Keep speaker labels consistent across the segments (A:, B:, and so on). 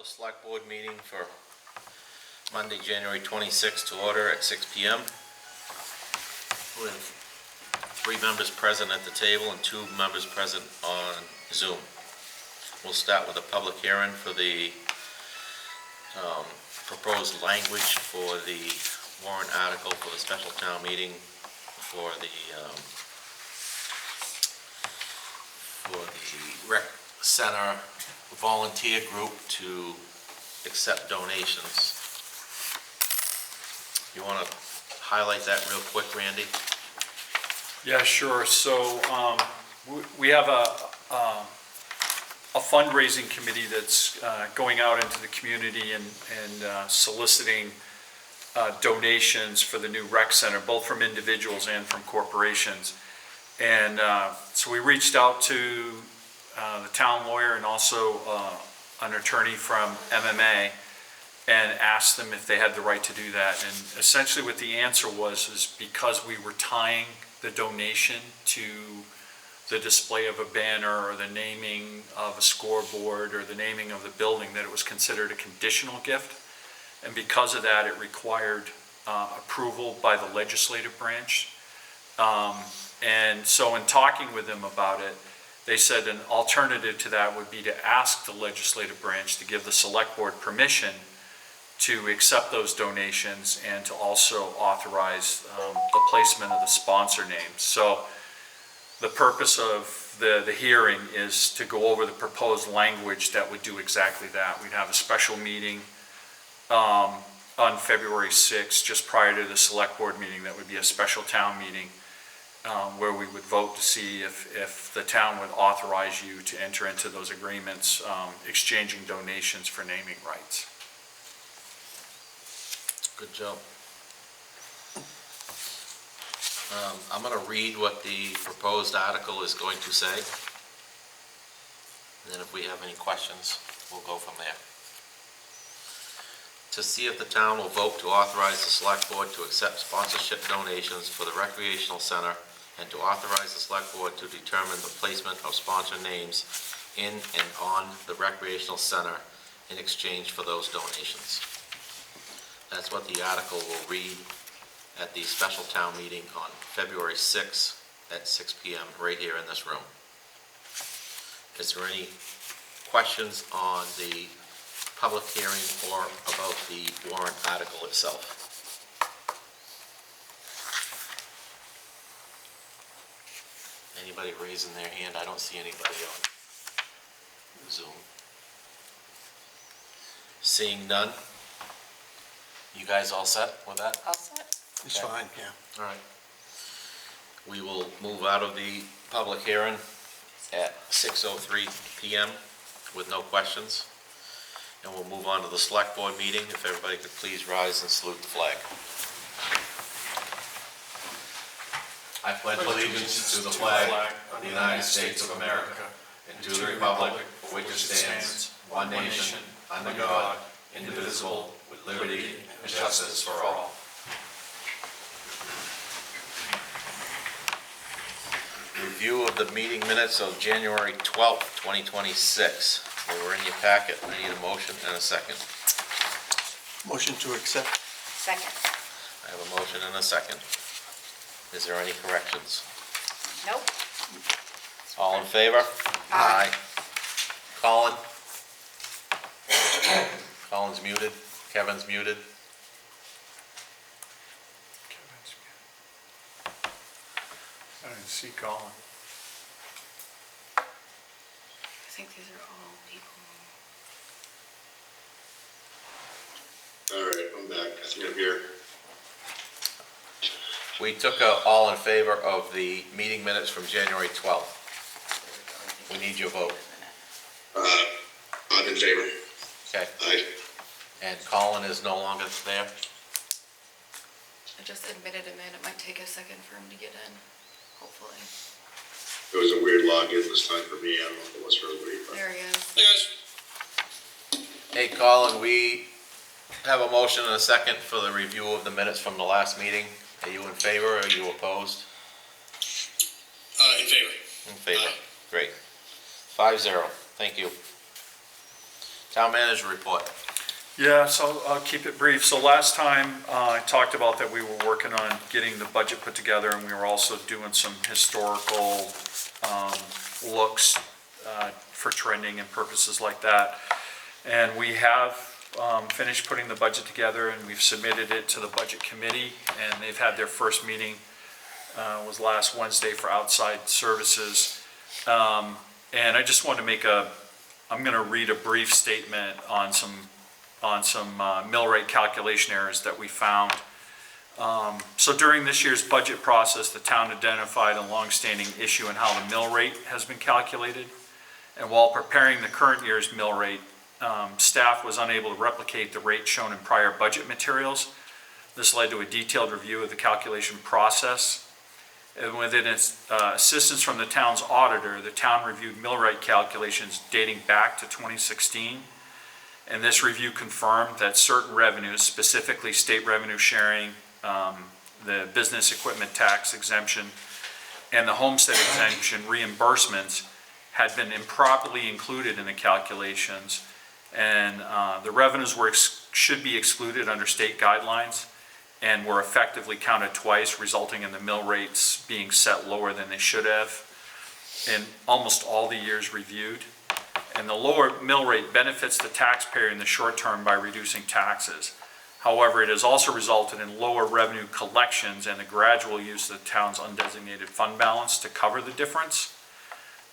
A: the select board meeting for Monday, January 26th to order at 6 p.m. with 3 members present at the table and 2 members present on Zoom. We'll start with a public hearing for the proposed language for the warrant article for the special town meeting for the rec center volunteer group to accept donations. You want to highlight that real quick, Randy?
B: Yeah, sure. So we have a fundraising committee that's going out into the community and soliciting donations for the new rec center, both from individuals and from corporations. And so we reached out to the town lawyer and also an attorney from MMA and asked them if they had the right to do that. And essentially what the answer was because we were tying the donation to the display of a banner or the naming of a scoreboard or the naming of the building, that it was considered a conditional gift. And because of that, it required approval by the legislative branch. And so in talking with them about it, they said an alternative to that would be to ask the legislative branch to give the select board permission to accept those donations and to also authorize the placement of the sponsor names. So the purpose of the hearing is to go over the proposed language that would do exactly that. We'd have a special meeting on February 6th, just prior to the select board meeting. That would be a special town meeting where we would vote to see if the town would authorize you to enter into those agreements, exchanging donations for naming rights.
A: Good job. I'm going to read what the proposed article is going to say, and then if we have any questions, we'll go from there. To see if the town will vote to authorize the select board to accept sponsorship donations for the recreational center and to authorize the select board to determine the placement of sponsor names in and on the recreational center in exchange for those donations. That's what the article will read at the special town meeting on February 6th at 6 p.m. right here in this room. Is there any questions on the public hearing or about the warrant article itself? Anybody raising their hand? I don't see anybody on Zoom. Seeing none. You guys all set with that?
C: All set.
D: It's fine, yeah.
A: All right. We will move out of the public hearing at 6:03 p.m. with no questions. And we'll move on to the select board meeting. If everybody could please rise and salute the flag. I pledge allegiance to the flag of the United States of America and to the republic for which it stands, one nation, under God, indivisible, with liberty and justice for all. Review of the meeting minutes of January 12th, 2026. They were in your packet. I need a motion and a second.
D: Motion to accept.
C: Second.
A: I have a motion and a second. Is there any corrections?
C: Nope.
A: All in favor?
C: Aye.
A: Colin? Colin's muted. Kevin's muted.
B: I didn't see Colin.
C: I think these are all people.
E: All right, I'm back. I think I'm here.
A: We took all in favor of the meeting minutes from January 12th. We need your vote.
E: I'm in favor.
A: Okay.
E: Aye.
A: And Colin is no longer there?
C: I just admitted him in. It might take a second for him to get in, hopefully.
E: It was a weird login this time for me. I don't know if it was for everybody. But...
C: There he is.
E: Hey, guys.
A: Hey, Colin, we have a motion and a second for the review of the minutes from the last meeting. Are you in favor or are you opposed?
E: In favor.
A: In favor.
E: Aye.
A: Great. 5-0. Thank you. Town manager report.
B: Yeah, so I'll keep it brief. So last time, I talked about that we were working on getting the budget put together, and we were also doing some historical looks for trending and purposes like that. And we have finished putting the budget together, and we've submitted it to the budget committee, and they've had their first meeting, was last Wednesday for outside services. And I just wanted to make I'm gonna read a brief statement on some mill rate calculation errors that we found. So during this year's budget process, the town identified a longstanding issue in how the mill rate has been calculated. And while preparing the current year's mill rate, staff was unable to replicate the rate shown in prior budget materials. This led to a detailed review of the calculation process. And with its assistance from the town's auditor, the town reviewed mill rate calculations dating back to 2016. And this review confirmed that certain revenues, specifically state revenue sharing, the business equipment tax exemption, and the homestead exemption reimbursements had been improperly included in the calculations. And the revenues should be excluded under state guidelines and were effectively counted twice, resulting in the mill rates being set lower than they should have in almost all the years reviewed. And the lower mill rate benefits the taxpayer in the short term by reducing taxes. However, it has also resulted in lower revenue collections and the gradual use of the town's undesignated fund balance to cover the difference.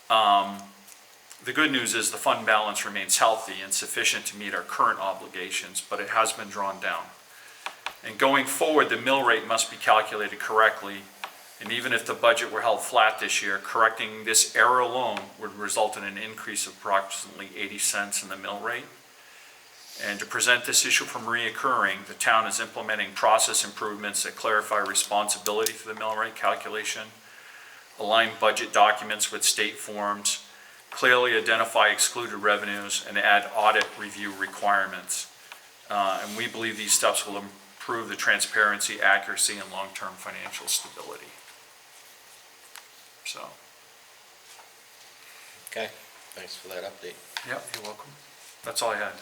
B: The good news is the fund balance remains healthy and sufficient to meet our current obligations, but it has been drawn down. And going forward, the mill rate must be calculated correctly. And even if the budget were held flat this year, correcting this error alone would result in an increase of approximately 80 cents in the mill rate. And to prevent this issue from reoccurring, the town is implementing process improvements that clarify responsibility for the mill rate calculation, align budget documents with state forms, clearly identify excluded revenues, and add audit review requirements. And we believe these steps will improve the transparency, accuracy, and long-term financial stability. So.
A: Okay, thanks for that update.
B: Yep, you're welcome. That's all I had.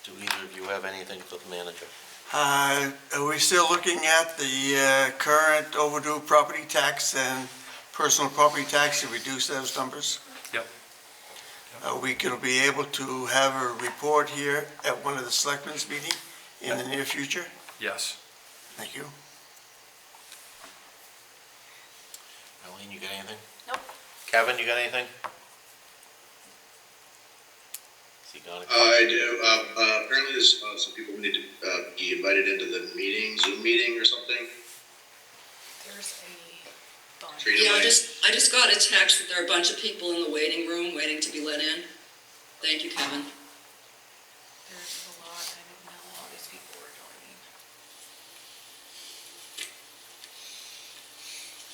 A: Do either of you have anything for the manager?
D: Are we still looking at the current overdue property tax and personal property tax to reduce those numbers?
B: Yep.
D: Are we going to be able to have a report here at one of the selectmen's meeting in the near future?
B: Yes.
D: Thank you.
A: Eileen, you got anything?
C: Nope.
A: Kevin, you got anything? Is he gone?
E: I do. Apparently there's some people who need to be invited into the meeting, Zoom meeting or something.
C: There's a bunch.
E: Trina
F: Yeah, I
E: Lane.
F: just got a text that there are a bunch of people in the waiting room waiting to be let in. Thank you, Kevin.
C: There's a lot, I didn't know all these people were joining.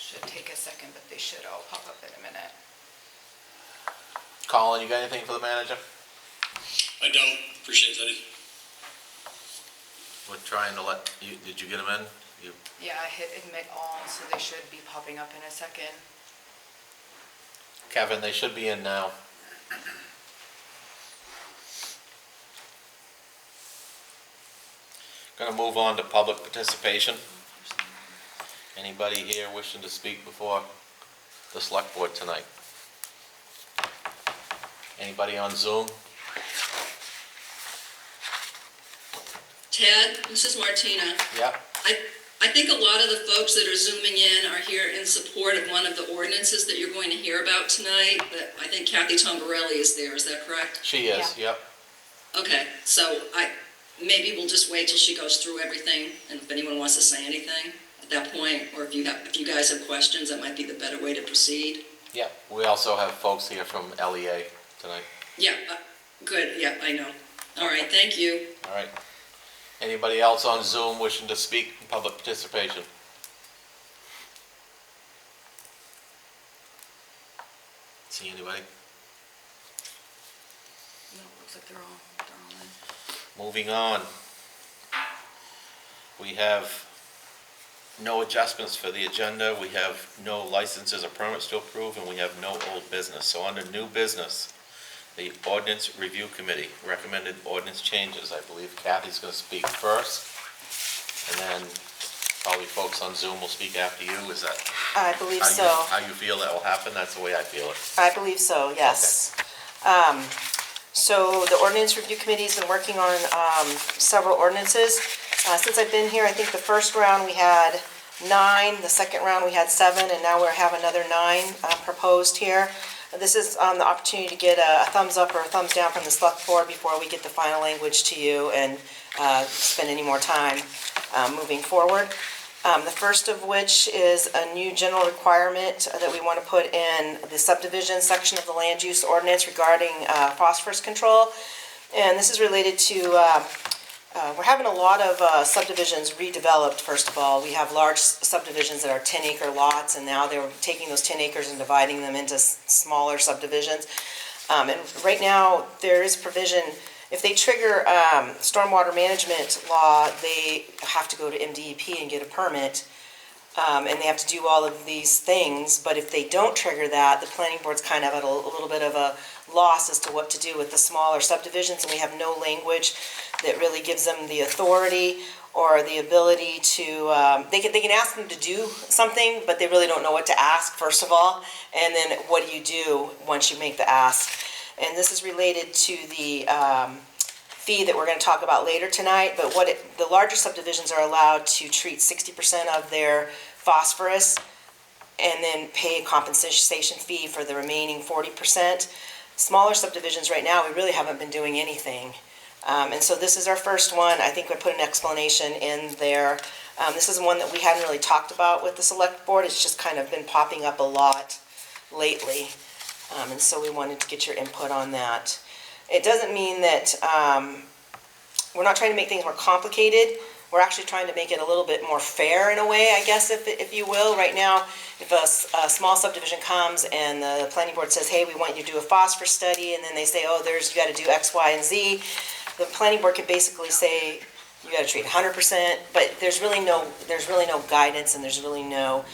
C: Should take a second, but they should all pop up in a minute.
A: Colin, you got anything for the manager?
G: I don't. Appreciate that.
A: We're trying to let you, did you get them in? You,
C: Yeah, I hit admit all, so they should be popping up in a second.
A: Kevin, they should be in now. Gonna move on to public participation. Anybody here wishing to speak before the select board tonight? Anybody on Zoom?
F: Ted, this is Martina.
A: Yeah.
F: I think a lot of the folks that are zooming in are here in support of one of the ordinances that you're going to hear about tonight, but I think Kathy Tombarelli is there, is that correct?
A: She is, yep.
F: Okay, so maybe we'll just wait till she goes through everything, and if anyone wants to say anything at that point, or if you guys have questions, that might be the better way to proceed.
A: Yep. We also have folks here from LEA tonight.
F: Yeah, good, yeah, I know. All right, thank you.
A: All right. Anybody else on Zoom wishing to speak in public participation? See anybody?
C: No, looks like they're all in.
A: Moving on. We have no adjustments for the agenda. We have no licenses or permits to approve, and we have no old business. So under new business, The Ordinance Review Committee recommended ordinance changes. I believe Kathy's going to speak first, and then probably folks on Zoom will speak after you. Is that
H: I believe
A: how
H: so.
A: how you feel that will happen? That's the way I feel it.
H: I believe so, yes. So the Ordinance Review Committee's been working on several ordinances. Since I've been here, I think the first round we had 9, the second round we had 7, and now we have another 9 proposed here. This is the opportunity to get a thumbs up or a thumbs down from the select board before we get the final language to you and spend any more time moving forward. The first of which is a new general requirement that we want to put in the subdivision section of the land use ordinance regarding phosphorus control. And this is related to, we're having a lot of subdivisions redeveloped, first of all. We have large subdivisions that are 10-acre lots, and now they're taking those 10 acres and dividing them into smaller subdivisions. And right now, there is provision. If they trigger stormwater management law, they have to go to MDEP and get a permit, and they have to do all of these things. But if they don't trigger that, the planning board's kind of at a little bit of a loss as to what to do with the smaller subdivisions, and we have no language that really gives them the authority or the ability to, they can ask them to do something, but they really don't know what to ask, first of all, and then what do you do once you make the ask? And this is related to the fee that we're going to talk about later tonight, but the larger subdivisions are allowed to treat 60% of their phosphorus and then pay a compensation fee for the remaining 40%. Smaller subdivisions right now, we really haven't been doing anything. And so this is our first one. I think we put an explanation in there. This is one that we hadn't really talked about with the select board. It's just kind of been popping up a lot lately. And so we wanted to get your input on that. It doesn't mean that we're not trying to make things more complicated. We're actually trying to make it a little bit more fair in a way, I guess, if you will. Right now, if a small subdivision comes and the planning board says, hey, we want you to do a phosphorus study, and then they say, oh, you got to do X, Y, and Z, the planning board could basically say, you got to treat 100%, but there's really no guidance, and there's really no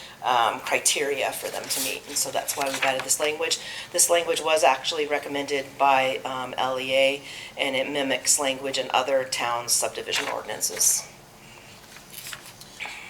H: criteria for them to meet, and so that's why we've added this language. This language was actually recommended by LEA, and it mimics language in other towns' subdivision ordinances.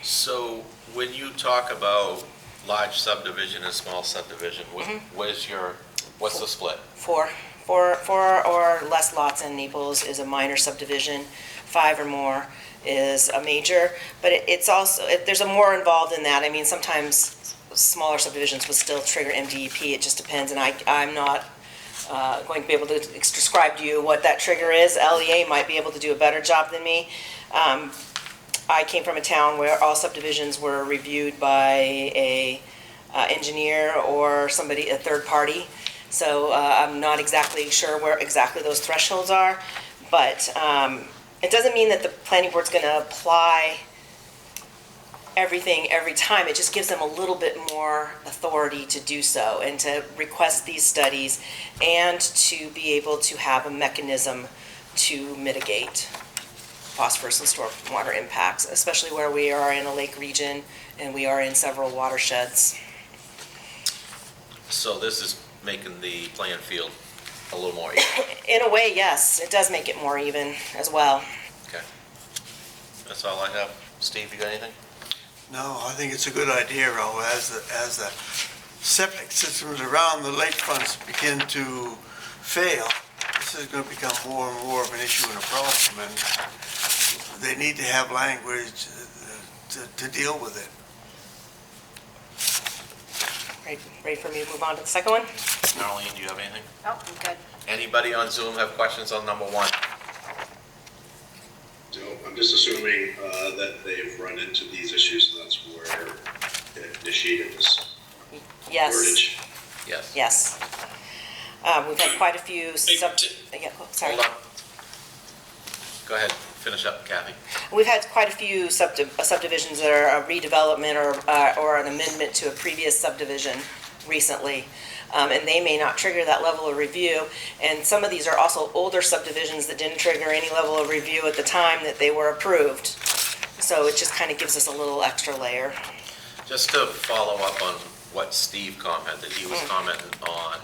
A: So when you talk about large subdivision and small subdivision, what's the split?
H: 4 or less lots in Naples is a minor subdivision. 5 or more is a major, but it's also, there's a more involved in that. I mean, sometimes smaller subdivisions would still trigger MDEP. It just depends, and I'm not going to be able to describe to you what that trigger is. LEA might be able to do a better job than me. I came from a town where all subdivisions were reviewed by a engineer or somebody, a third party. So I'm not exactly sure where exactly those thresholds are, but it doesn't mean that the planning board's going to apply everything every time. It just gives them a little bit more authority to do so and to request these studies and to be able to have a mechanism to mitigate phosphorus and stormwater impacts, especially where we are in a lake region and we are in several watersheds.
A: So this is making the playing field a little more even.
H: In a way, yes, it does make it more even as well.
A: Okay. That's all I have. Steve, you got anything?
D: No, I think it's a good idea, Raul, as the septic systems around the lakefronts begin to fail, this is going to become more and more of an issue and a problem, and they need to have language to deal with it.
H: Ready for me to move on to the second one?
A: Marlene, do you have anything?
C: Oh, I'm good.
A: Anybody on Zoom have questions on number 1?
E: So I'm just assuming that they've run into these issues, and that's where they initiated this
H: Yes,
E: wordage.
A: Yes.
H: yes. We've had quite a few sorry.
A: Hold on. Go ahead, finish up, Kathy.
H: We've had quite a few subdivisions that are a redevelopment or an amendment to a previous subdivision recently. And they may not trigger that level of review. And some of these are also older subdivisions that didn't trigger any level of review at the time that they were approved. So it just kind of gives us a little extra layer.
A: Just to follow up on what Steve commented, he was commenting on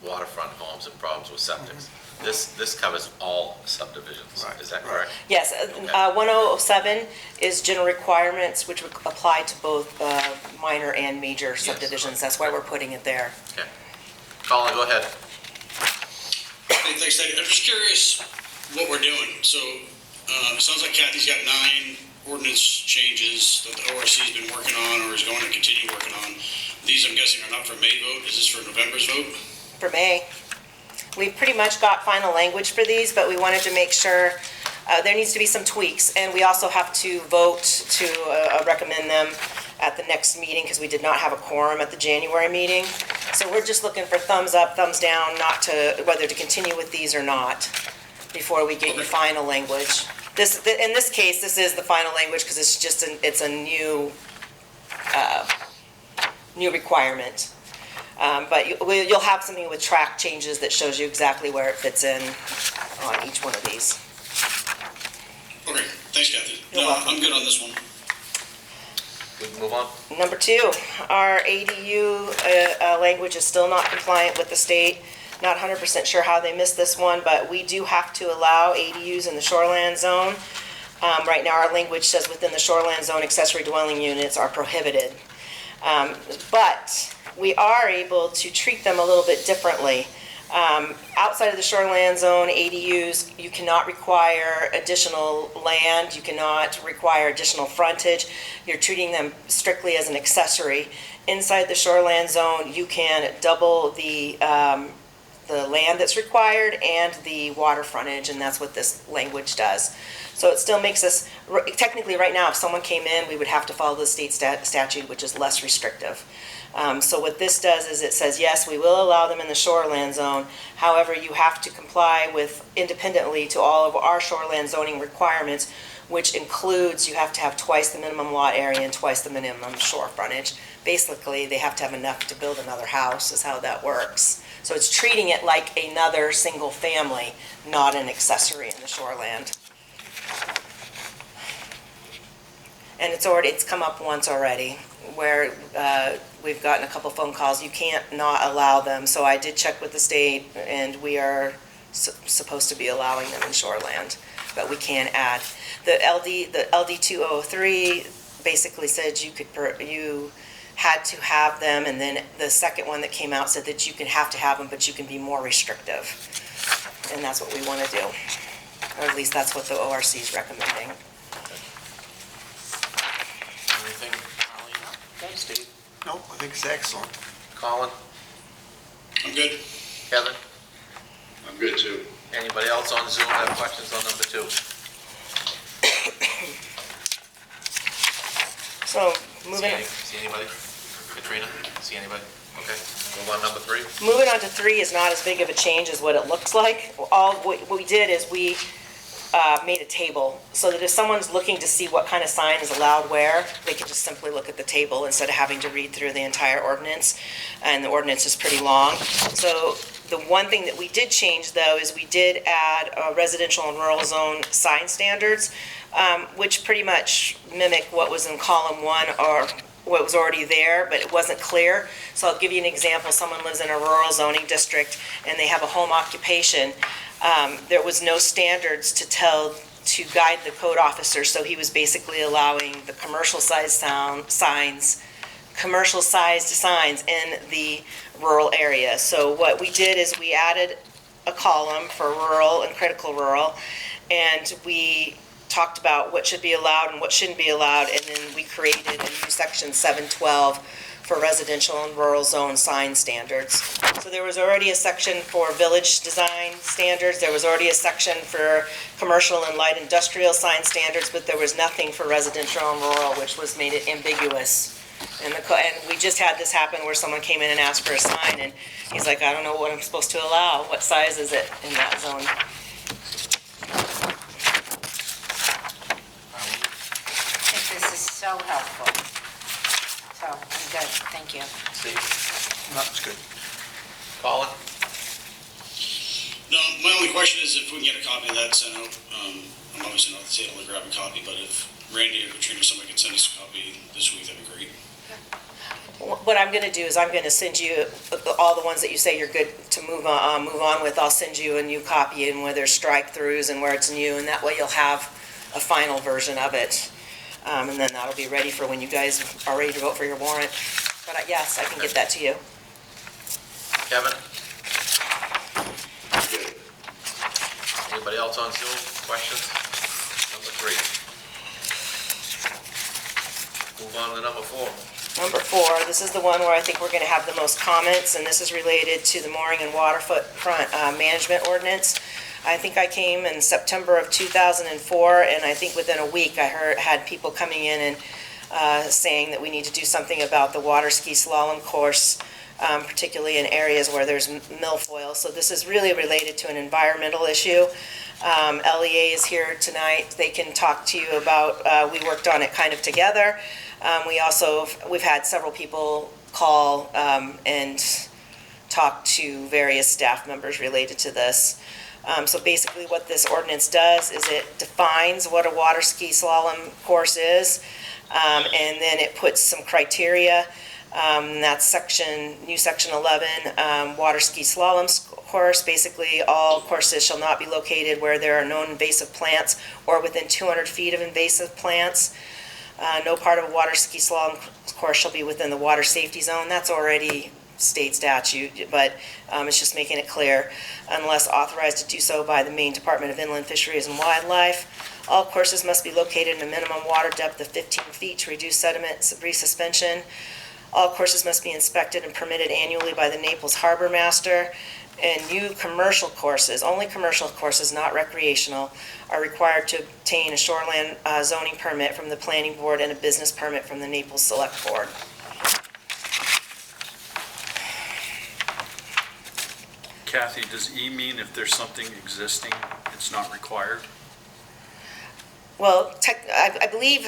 A: waterfront homes and problems with septics. This covers all subdivisions,
D: Right,
A: is that
D: right.
A: correct?
H: Yes, 1007 is general requirements, which would apply to both minor and major subdivisions. That's why we're putting it there.
A: Okay. Colin, go ahead.
G: Hey, thanks, Teddy. I'm just curious what we're doing. So, it sounds like Kathy's got 9 ordinance changes that the ORC's been working on or is going to continue working on. These, I'm guessing, are not for May vote. Is this for November's vote?
H: For May. We've pretty much got final language for these, but we wanted to make sure there needs to be some tweaks, and we also have to vote to recommend them at the next meeting because we did not have a quorum at the January meeting. So we're just looking for thumbs up, thumbs down, whether to continue with these or not before we get your final language. In this case, this is the final language because it's a new requirement. But you'll have something with track changes that shows you exactly where it fits in on each one of these.
G: Okay, thanks, Kathy.
H: You're
G: No,
H: welcome.
G: I'm good on this one.
A: We can move on.
H: Number 2, our ADU language is still not compliant with the state. Not 100% sure how they missed this one, but we do have to allow ADUs in the shoreland zone. Right now, our language says within the shoreland zone, accessory dwelling units are prohibited. But we are able to treat them a little bit differently. Outside of the shoreland zone, ADUs, you cannot require additional land, you cannot require additional frontage. You're treating them strictly as an accessory. Inside the shoreland zone, you can double the land that's required and the water frontage, and that's what this language does. So it still makes us, technically right now, if someone came in, we would have to follow the state statute, which is less restrictive. So what this does is it says, yes, we will allow them in the shoreland zone. However, you have to comply with independently to all of our shoreland zoning requirements, which includes you have to have twice the minimum lot area and twice the minimum shore frontage. Basically, they have to have enough to build another house is how that works. So it's treating it like another single family, not an accessory in the shoreland. And it's come up once already where we've gotten a couple phone calls. You can't not allow them. So I did check with the state, and we are supposed to be allowing them in shoreland, but we can add. The LD 2003 basically said you had to have them, and then the second one that came out said that you can have to have them, but you can be more restrictive. And that's what we want to do. Or at least that's what the ORC is recommending.
A: Anything, Colleen? Steve?
D: No, I think it's excellent.
A: Colin?
G: I'm good.
A: Kevin?
E: I'm good too.
A: Anybody else on Zoom have questions on number 2?
H: So moving.
A: See anybody? Katrina? See anybody? Okay. Move on number 3.
H: Moving on to 3 is not as big of a change as what it looks like. What we did is we made a table so that if someone's looking to see what kind of sign is allowed where, they can just simply look at the table instead of having to read through the entire ordinance. And the ordinance is pretty long. So the one thing that we did change, though, is we did add residential and rural zone sign standards, which pretty much mimic what was in column 1 or what was already there, but it wasn't clear. So I'll give you an example. Someone lives in a rural zoning district and they have a home occupation. There was no standards to guide the code officer, so he was basically allowing the commercial-sized signs in the rural area. So what we did is we added a column for rural and critical rural, and we talked about what should be allowed and what shouldn't be allowed, and then we created a new section 712 for residential and rural zone sign standards. So there was already a section for village design standards, there was already a section for commercial and light industrial sign standards, but there was nothing for residential and rural, which was made it ambiguous. And we just had this happen where someone came in and asked for a sign, and he's like, I don't know what I'm supposed to allow, what size is it in that zone?
I: I think this is so helpful. So, I'm good, thank you.
A: Steve?
D: No, it's good.
A: Colin?
G: No, my only question is if we can get a copy of that sent out. I'm obviously not able to grab a copy, but if Randy or Katrina, somebody could send us a copy this week, that'd be great.
H: What I'm gonna do is I'm gonna send you all the ones that you say you're good to move on with. I'll send you a new copy and where there's strike-throughs and where it's new, and that way you'll have a final version of it. And then that'll be ready for when you guys are ready to vote for your warrant. But yes, I can get that to you.
A: Kevin? Anybody else on Zoom? Questions? Number 3. Move on to number 4.
H: Number 4, this is the one where I think we're gonna have the most comments, and this is related to the mooring and waterfront management ordinance. I think I came in September of 2004, and I think within a week I had people coming in and saying that we need to do something about the water ski slalom course, particularly in areas where there's milfoil. So this is really related to an environmental issue. LEA is here tonight. They can talk to you about, we worked on it kind of together. We've had several people call and talk to various staff members related to this. So basically what this ordinance does is it defines what a water ski slalom course is, and then it puts some criteria. That's new section 11, water ski slalom course. Basically, all courses shall not be located where there are known invasive plants or within 200 feet of invasive plants. No part of a water ski slalom course shall be within the water safety zone. That's already state statute, but it's just making it clear, unless authorized to do so by the Maine Department of Inland Fisheries and Wildlife. All courses must be located in a minimum water depth of 15 feet to reduce sediment resuspension. All courses must be inspected and permitted annually by the Naples Harbor Master. And new commercial courses, only commercial courses, not recreational, are required to obtain a shoreline zoning permit from the planning board and a business permit from the Naples Select Board.
B: Kathy, does E mean if there's something existing, it's not required?
H: Well, I believe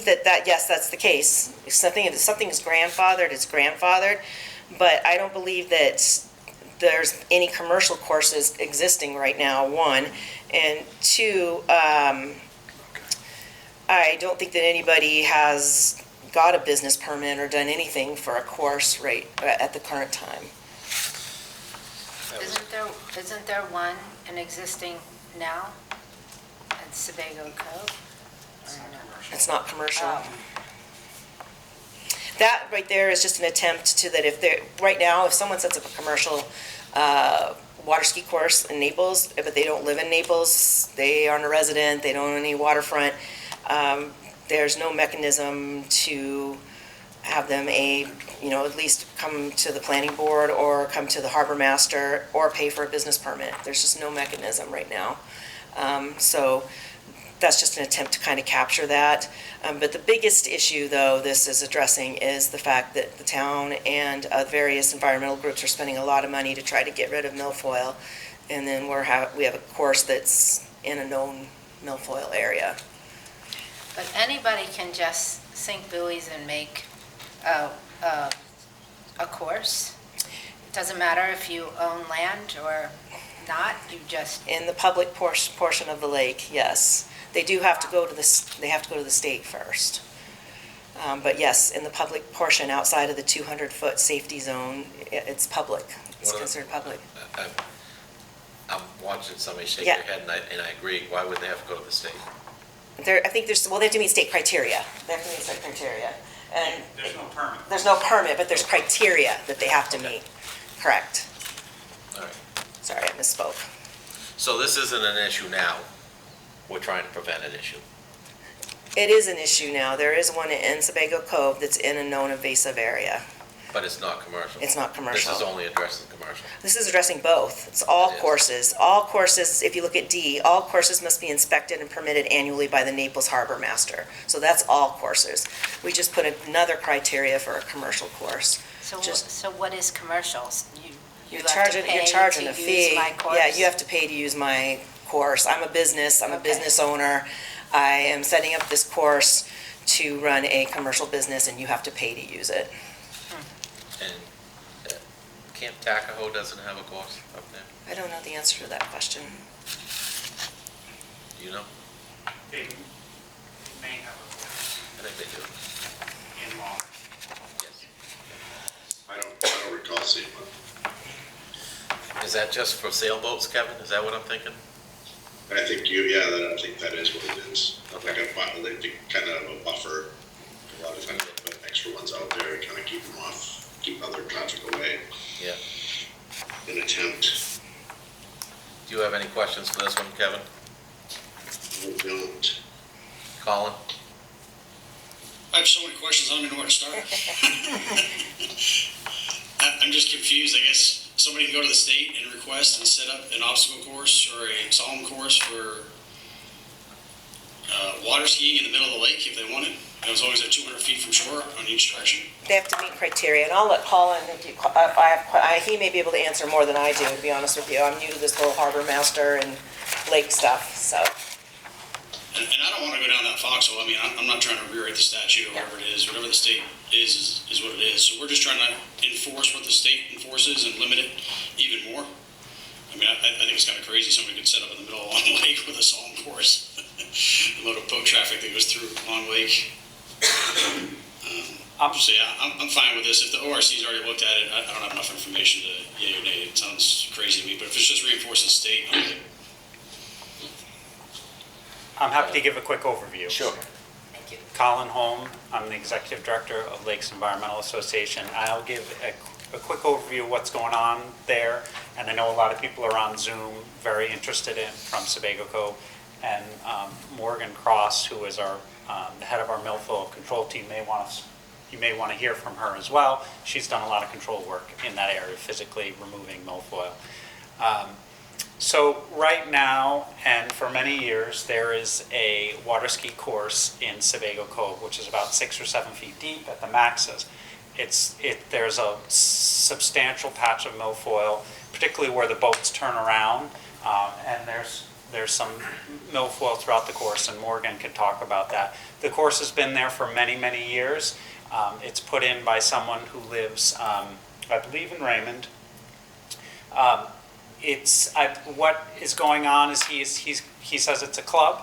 H: that yes, that's the case. If something is grandfathered, it's grandfathered, but I don't believe that there's any commercial courses existing right now, 1. And 2, I don't think that anybody has got a business permit or done anything for a course right at the current time.
I: Isn't there one, an existing now at Sebago Cove?
H: It's not commercial.
I: Oh.
H: That right there is just an attempt to that right now, if someone sets up a commercial water ski course in Naples, but they don't live in Naples, they aren't a resident, they don't own any waterfront, there's no mechanism to have them at least come to the planning board or come to the harbor master or pay for a business permit. There's just no mechanism right now. So that's just an attempt to kind of capture that. But the biggest issue, though, this is addressing is the fact that the town and various environmental groups are spending a lot of money to try to get rid of milfoil. And then we have a course that's in a known milfoil area.
I: But anybody can just sink buoys and make a course? It doesn't matter if you own land or not, you just...
H: In the public portion of the lake, yes. They do have to go to the state first. But yes, in the public portion outside of the 200-foot safety zone, it's public. It's considered public.
A: I'm watching somebody shake
H: Yeah.
A: their head, and I agree. Why would they have to go to the state?
H: They have to meet state criteria. They have to meet state criteria. And
G: There's no permit.
H: there's no permit, but there's criteria that they have to meet. Correct.
A: All right.
H: Sorry, I misspoke.
A: So this isn't an issue now. We're trying to prevent an issue.
H: It is an issue now. There is one in Sebago Cove that's in a known invasive area.
A: But it's not commercial.
H: It's not commercial.
A: This is only addressing commercial.
H: This is addressing both. It's all
A: It is.
H: courses. All courses, if you look at D, all courses must be inspected and permitted annually by the Naples Harbor Master. So that's all courses. We just put another criteria for a commercial course.
I: So what is commercials?
H: You're
I: have to pay
H: charging
I: to
H: a fee.
I: use my course?
H: Yeah, you have to pay to use my course. I'm a business owner. I am setting up this course to run a commercial business, and you have to pay to use it.
A: And Camp Tacahoe doesn't have a course up there?
H: I don't know the answer to that question.
A: Do you know?
G: They may have a course
A: I think they do.
G: in law.
A: Yes. that just for sailboats, Kevin? Is that what I'm thinking?
E: I think I think that is what it is. Like kind of a buffer. A lot of times they put extra ones out there to kind of keep them off, keep other traffic away.
A: Yeah.
E: An attempt.
A: Do you have any questions for this one, Kevin?
E: I don't.
A: Colin?
G: I have so many questions, I don't even know where to start. I'm just confused. I guess somebody can go to the state and request and set up an obstacle course or a slalom course for water skiing in the middle of the lake if they wanted, as long as they're 200 feet from shore on each direction.
H: They have to meet criteria, and I'll let Colin, he may be able to answer more than I do, to be honest with you. I'm new to this whole harbor master and lake stuff, so.
G: And I don't want to go down that foxhole. I mean, I'm not trying to rewrite the statute or whatever it is. Whatever the state is what it is. So we're just trying to enforce what the state enforces and limit it even more. I mean, I think it's kind of crazy somebody could set up in the middle of Long Lake with a slalom course. The load of boat traffic that goes through Long Lake. So yeah, I'm fine with this. If the ORC's already looked at it, I don't have enough information to yay or nay. It sounds crazy to me, but if it's just reinforcing the state, I'm good.
J: I'm happy to give a quick overview.
A: Sure.
H: Thank you.
J: Colin Holm, I'm the Executive Director of Lakes Environmental Association. I'll give a quick overview of what's going on there, and I know a lot of people are on Zoom very interested in from Sebago Cove, and Morgan Cross, who is our the head of our milfoil control team, you may want to hear from her as well. She's done a lot of control work in that area, physically removing milfoil. So right now, and for many years, there is a water ski course in Sebago Cove, which is about 6 or 7 feet deep at the maxes. There's a substantial patch of milfoil, particularly where the boats turn around, and there's some milfoil throughout the course, and Morgan can talk about that. The course has been there for many, many years. It's put in by someone who lives, I believe, in Raymond. What is going on is he says it's a club,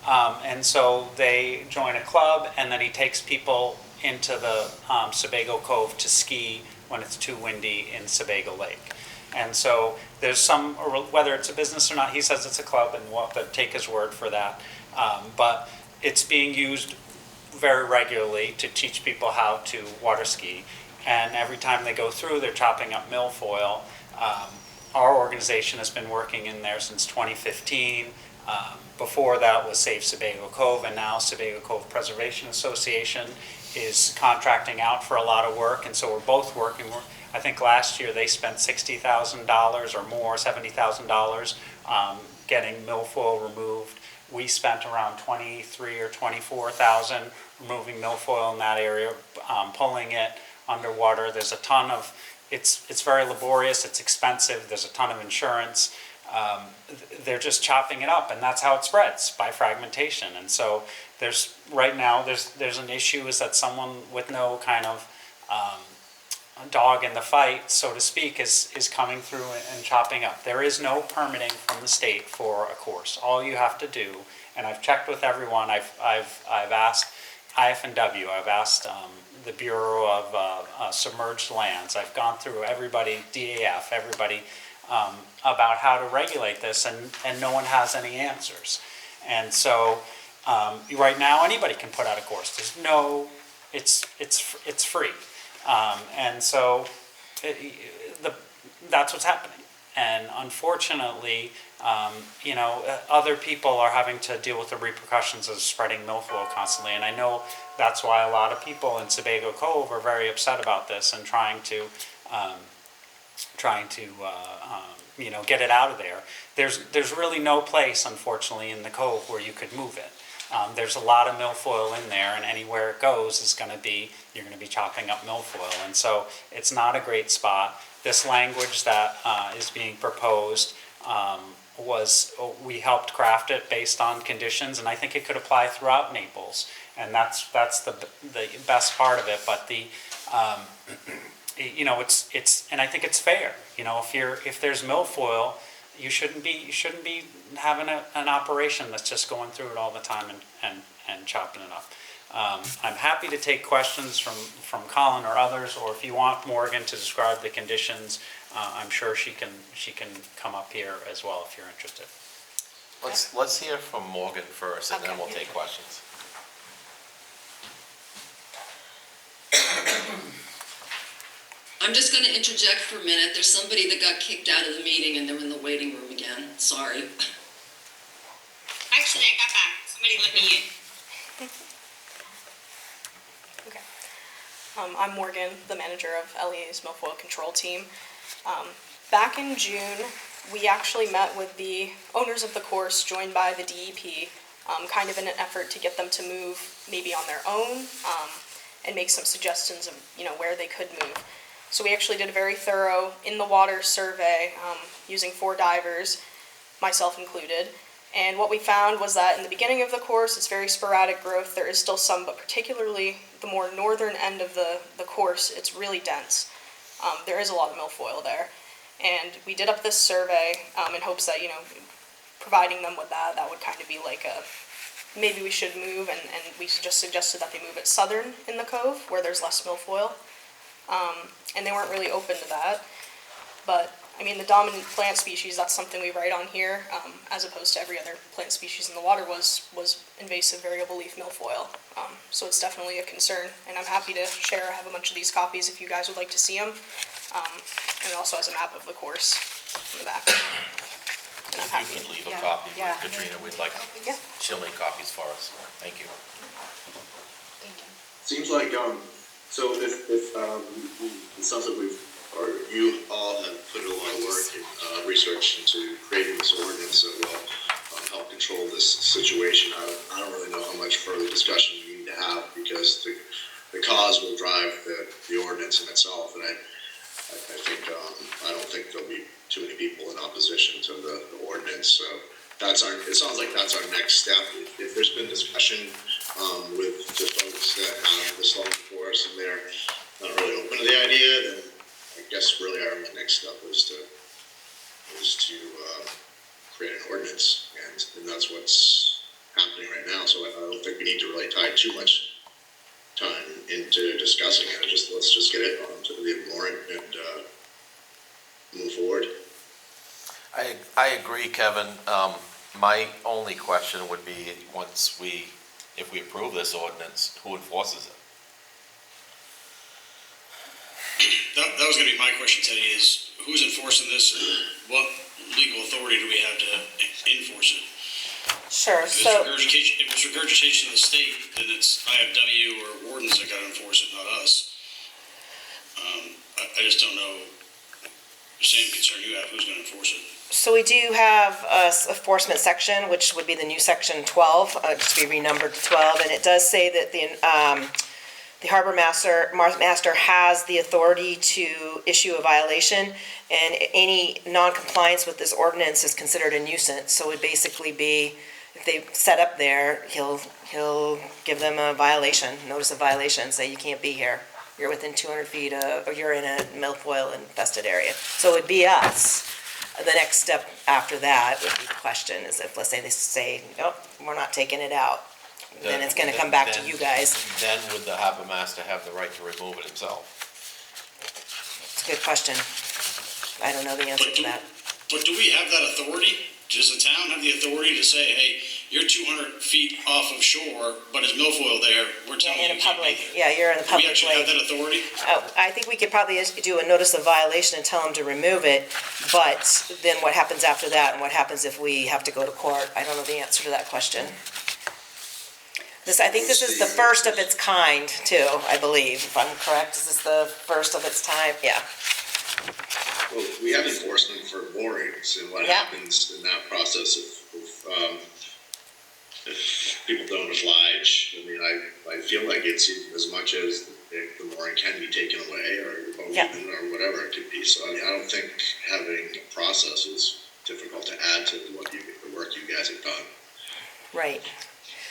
J: and so they join a club, and then he takes people into the Sebago Cove to ski when it's too windy in Sebago Lake. And so there's some, or whether it's a business or not, he says it's a club, and we'll have to take his word for that. But it's being used very regularly to teach people how to water ski, and every time they go through, they're chopping up milfoil. Our organization has been working in there since 2015. Before that was Save Sebago Cove, and now Sebago Cove Preservation Association is contracting out for a lot of work, and so we're both working. I think last year they spent $60,000 or more, $70,000 getting milfoil removed. We spent around $23,000 or $24,000 removing milfoil in that area, pulling it underwater. There's a ton of, it's very laborious, it's expensive, there's a ton of insurance. They're just chopping it up, and that's how it spreads, by fragmentation. And so right now there's an issue is that someone with no kind of dog in the fight, so to speak, is coming through and chopping up. There is no permitting from the state for a course. All you have to do, and I've checked with everyone, I've asked IF&W, I've asked the Bureau of Submerged Lands, I've gone through everybody, DAF, everybody, about how to regulate this, and no one has any answers. And so right now anybody can put out a course. There's no, it's free. And so that's what's happening. And unfortunately, other people are having to deal with the repercussions of spreading milfoil constantly. And I know that's why a lot of people in Sebago Cove are very upset about this and trying to get it out of there. There's really no place, unfortunately, in the cove where you could move it. There's a lot of milfoil in there, and anywhere it goes is you're going to be chopping up milfoil, and so it's not a great spot. This language that is being proposed we helped craft it based on conditions, and I think it could apply throughout Naples, and that's the best part of it. But it's and I think it's fair. If there's milfoil, you shouldn't be having an operation that's just going through it all the time and chopping it up. I'm happy to take questions from Colin or others, or if you want Morgan to describe the conditions, I'm sure she can come up here as well if you're interested.
A: Let's hear from Morgan first, and then
H: Okay.
A: we'll take questions.
F: I'm just gonna interject for a minute. There's somebody that got kicked out of the meeting and they're in the waiting room again. Sorry.
K: Actually, I got back. Somebody let me in.
L: Okay. I'm Morgan, the manager of LEA's milfoil control team. Back in June, we actually met with the owners of the course, joined by the DEP, kind of in an effort to get them to move maybe on their own, and make some suggestions of, where they could move. So we actually did a very thorough in-the-water survey, using 4 divers, myself included. And what we found was that in the beginning of the course, it's very sporadic growth. There is still some, but particularly the more northern end of the course, it's really dense. There is a lot of milfoil there. And we did up this survey in hopes that, providing them with that would kind of be like maybe we should move, and we just suggested that they move it southern in the cove where there's less milfoil. And they weren't really open to that. But the dominant plant species, that's something we write on here, as opposed to every other plant species in the water, was invasive variable leaf milfoil. So it's definitely a concern, and I'm happy to share. I have a bunch of these copies if you guys would like to see them. And it also has a map of the course in the back. And I'm
A: You
L: happy.
A: can leave a copy
I: yeah.
A: with Katrina, we'd like,
L: Yeah.
A: she'll make copies for us. Thank you.
E: Seems like, so if it sounds like you all have put a lot of work and research into creating this ordinance that will help control this situation. I don't really know how much further discussion we need to have, because the cause will drive the ordinance in itself, and I think, I don't think there'll be too many people in opposition to the ordinance, so it sounds like that's our next step. If there's been discussion with the folks that have this law before us and they're not really open to the idea, then I guess really our next step is to create an ordinance, and that's what's happening right now. So I don't think we need to really tie too much time into discussing it. Let's just get it onto the warrant and move forward.
A: I agree, Kevin. My only question would be, if we approve this ordinance, who enforces it?
G: That was gonna be my question, Teddy, is who's enforcing this, and what legal authority do we have to enforce it?
H: Sure,
G: If
H: so,
G: it's regurgitation of the state, then it's IFW or wardens that gotta enforce it, not us. I just don't know, the same concern you have, who's gonna enforce it?
H: so we do have a enforcement section, which would be the new section 12, just to be renumbered to 12, and it does say that the harbor master has the authority to issue a violation, and any non-compliance with this ordinance is considered a nuisance. So it would basically be, if they set up there, he'll give them a violation, notice of violation, say you can't be here. You're within 200 feet or you're in a milfoil infested area. So it would be us. The next step after that would be the question is, if, let's say they say, nope, we're not taking it out, then it's gonna come back to you guys.
A: Then would the harbor master have the right to remove it himself?
H: It's a good question. I don't know the answer to that.
G: But do we have that authority? Does the town have the authority to say, hey, you're 200 feet off of shore, but there's milfoil there, we're telling you
H: In a
G: you can't be
H: public,
G: there?
H: yeah, you're in the
G: Do we
H: public
G: actually have
H: lake.
G: that authority?
H: Oh, I think we could probably just do a notice of violation and tell them to remove it, but then what happens after that, and what happens if we have to go to court? I don't know the answer to that question. I think this is the first of its kind, too, I believe, if I'm correct. Is this the first of its time? Yeah.
E: Well, we have enforcement for moorings, and what
H: Yeah.
E: happens in that process if people don't oblige. I feel like it's as much as the mooring can be taken away, or
H: Yeah.
E: or whatever it could be. So I don't think having a process is difficult to add to the work you guys have done.
H: Right.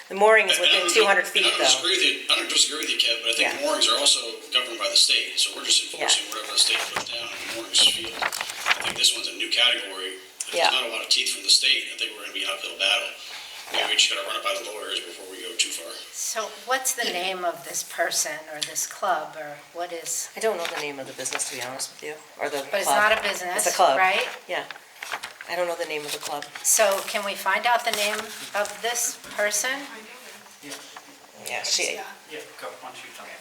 H: The mooring is within 200 feet,
G: I don't
H: though.
G: disagree with you, Kev, but I think
H: Yeah.
G: moorings are also governed by the state, so we're just enforcing whatever the state puts down in the moorings field. I think this one's a new category.
H: Yeah.
G: There's not a lot of teeth from the state. I think we're gonna be an uphill battle. maybe we just gotta run it by the lawyers before we go too far.
I: So what's the name of this person or this club, or what is,
H: I don't know the name of the business, to be honest with you, or the club.
I: but it's not a business,
H: It's a club.
I: right?
H: Yeah. I don't know the name of the club.
I: So can we find out the name of this person?
H: Yeah, she,
J: Yeah, go, why don't you tell me?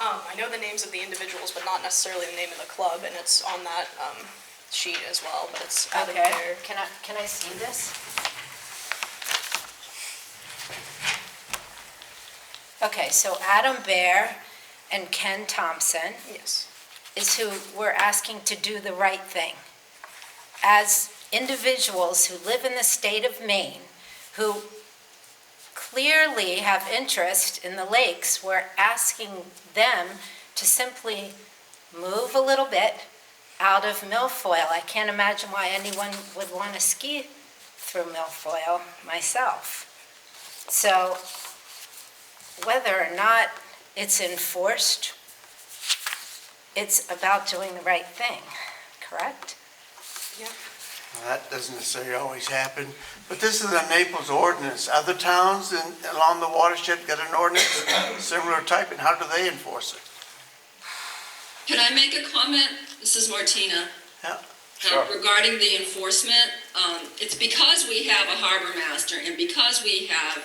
L: I know the names of the individuals, but not necessarily the name of the club, and it's on that sheet as well, but it's out of
I: Okay,
L: there.
I: can I see this? Okay, so Adam Bear and Ken Thompson
L: Yes.
I: is who we're asking to do the right thing. As individuals who live in the state of Maine, who clearly have interest in the lakes, we're asking them to simply move a little bit out of milfoil. I can't imagine why anyone would want to ski through milfoil myself. So whether or not it's enforced, it's about doing the right thing, correct?
D: That doesn't necessarily always happen, but this is a Naples ordinance. Other towns along the watershed got an ordinance similar type, and how do they enforce it?
F: Can I make a comment? This is Martina.
D: Yeah.
F: Regarding the enforcement, it's because we have a harbor master and because we have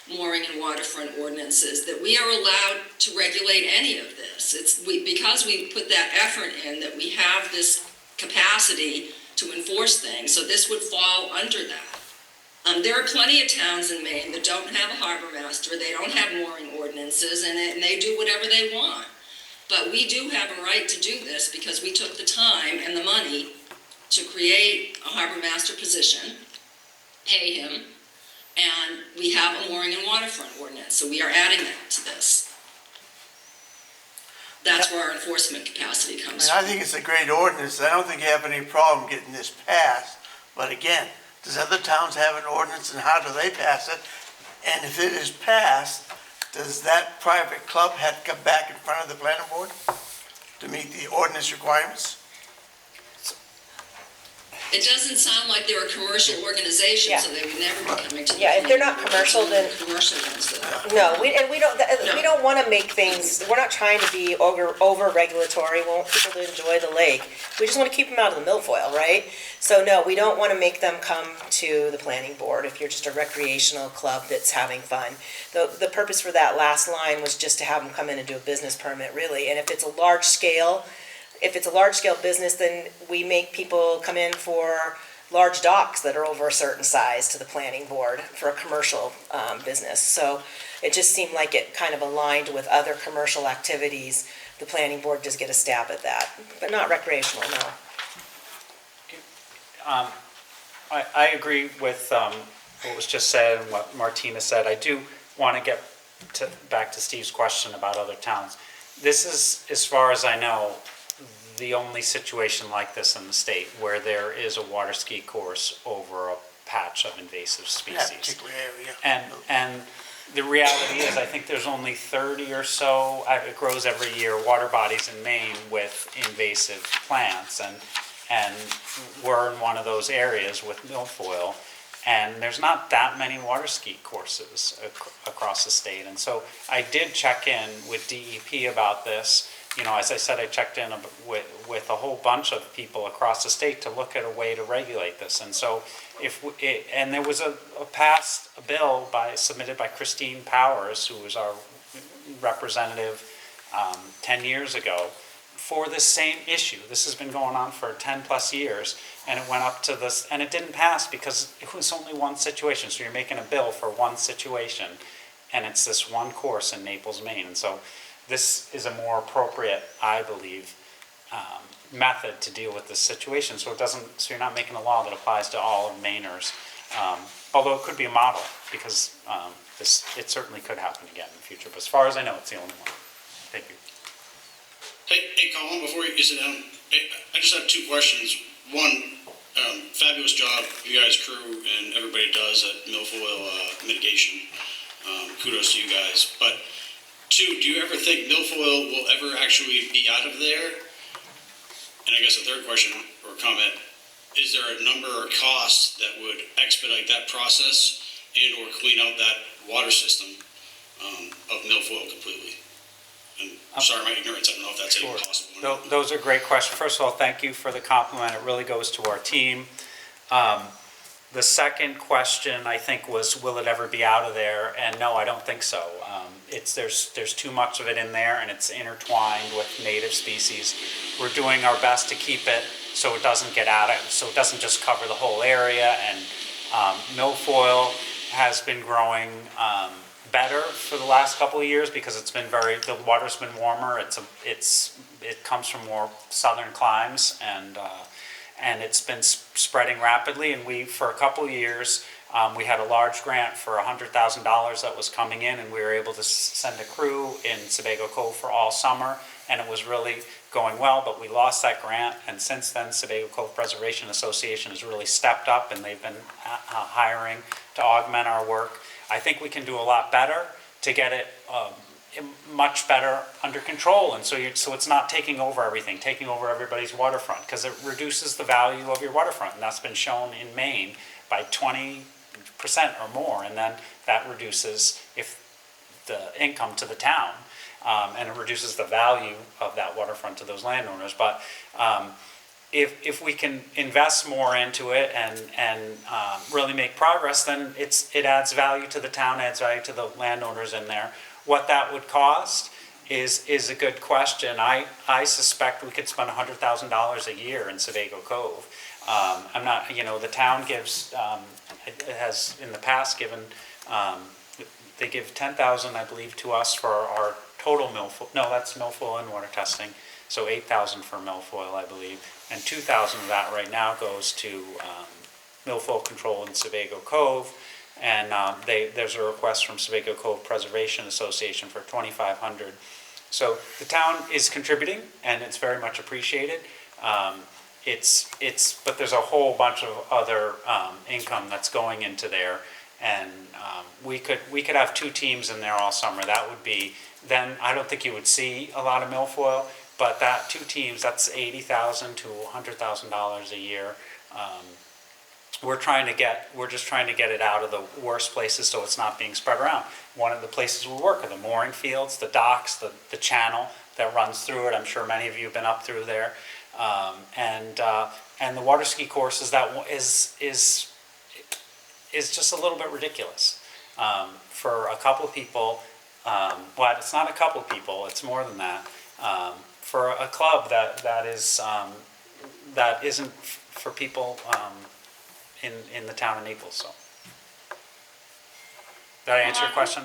F: mooring and waterfront ordinances that we are allowed to regulate any of this. Because we put that effort in, that we have this capacity to enforce things, so this would fall under that. There are plenty of towns in Maine that don't have a harbor master, they don't have mooring ordinances, and they do whatever they want. But we do have a right to do this because we took the time and the money to create a harbor master position, pay him, and we have a mooring and waterfront ordinance, so we are adding that to this. That's where our enforcement capacity comes
D: I
F: from.
D: think it's a great ordinance. I don't think you have any problem getting this passed. But again, does other towns have an ordinance and how do they pass it? And if it is passed, does that private club have to come back in front of the planning board to meet the ordinance requirements?
F: It doesn't sound like they're a commercial organization,
H: Yeah.
F: so they would never be coming to the.
H: Yeah, if they're not
F: planning board.
H: commercial,
F: It's only
H: then-
F: the commercial ones that.
H: no, we don't want to make things, we're not trying to be over regulatory, we want people to enjoy the lake. We just want to keep them out of the milfoil, right? So no, we don't want to make them come to the planning board if you're just a recreational club that's having fun. The purpose for that last line was just to have them come in and do a business permit, really. And if it's a large scale business, then we make people come in for large docks that are over a certain size to the planning board for a commercial business. So it just seemed like it kind of aligned with other commercial activities. The planning board does get a stab at that, but not recreational, no.
J: I agree with what was just said and what Martina said. I do want to get back to Steve's question about other towns. This is, as far as I know, the only situation like this in the state where there is a water ski course over a patch of invasive
D: That
J: species.
D: particular area.
J: And the reality is, I think there's only 30 or so, it grows every year, water bodies in Maine with invasive plants. And we're in one of those areas with milfoil. And there's not that many water ski courses across the state. And so I did check in with DEP about this. You know, as I said, I checked in with a whole bunch of people across the state to look at a way to regulate this. And so and there was a bill submitted by Christine Powers, who was our representative 10 years ago, for the same issue. This has been going on for 10 plus years, and it went up to this, and it didn't pass because it was only one situation. So you're making a bill for one situation, and it's this one course in Naples, Maine. And so this is a more appropriate, I believe, method to deal with this situation. So you're not making a law that applies to all of Mainers. Although it could be a model, because it certainly could happen again in the future. But as far as I know, it's the only one. Thank you.
G: Hey, Colin, before you sit down, I just have two questions. One, fabulous job you guys, crew, and everybody does at milfoil mitigation. Kudos to you guys. But two, do you ever think milfoil will ever actually be out of there? And I guess a third question or comment, is there a number or cost that would expedite that process and/or clean out that water system of milfoil completely? And sorry, my ignorance, I don't know if that's even possible. or not.
J: Those are great questions. First of all, thank you for the compliment. It really goes to our team. The second question, I think, was, will it ever be out of there? And no, I don't think so. There's too much of it in there, and it's intertwined with native species. We're doing our best to keep it so it doesn't get out of, so it doesn't just cover the whole area. And milfoil has been growing better for the last couple of years because the water's been warmer. It comes from more southern climes, and it's been spreading rapidly. And for a couple of years, we had a large grant for $100,000 that was coming in, and we were able to send a crew in Sebago Cove for all summer, and it was really going well, but we lost that grant. And since then, Sebago Cove Preservation Association has really stepped up, and they've been hiring to augment our work. I think we can do a lot better to get it much better under control, and so it's not taking over everything, taking over everybody's waterfront, because it reduces the value of your waterfront, and that's been shown in Maine by 20% or more, and then that reduces the income to the town, and it reduces the value of that waterfront to those landowners. But if we can invest more into it and really make progress, then it adds value to the town, adds value to the landowners in there. What that would cost is a good question. I suspect we could spend $100,000 a year in Sebago Cove. I'm not, the town gives, it has in the past given, they give $10,000, I believe, to us for our total milfoil. No, that's milfoil and water testing. So $8,000 for milfoil, I believe, and $2,000 of that right now goes to milfoil control in Sebago Cove. And there's a request from Sebago Cove Preservation Association for $2,500. So the town is contributing, and it's very much appreciated. But there's a whole bunch of other income that's going into there, and we could have two teams in there all summer. That would be, then I don't think you would see a lot of milfoil, but that two teams, that's $80,000 to $100,000 a year. We're just trying to get it out of the worst places so it's not being spread around. One of the places we work are the mooring fields, the docks, the channel that runs through it. I'm sure many of you have been up through there. And the water ski courses, that is just a little bit ridiculous. For a couple of people, well, it's not a couple of people, it's more than that. For a club that isn't for people in the town of Naples. So, did I answer your question?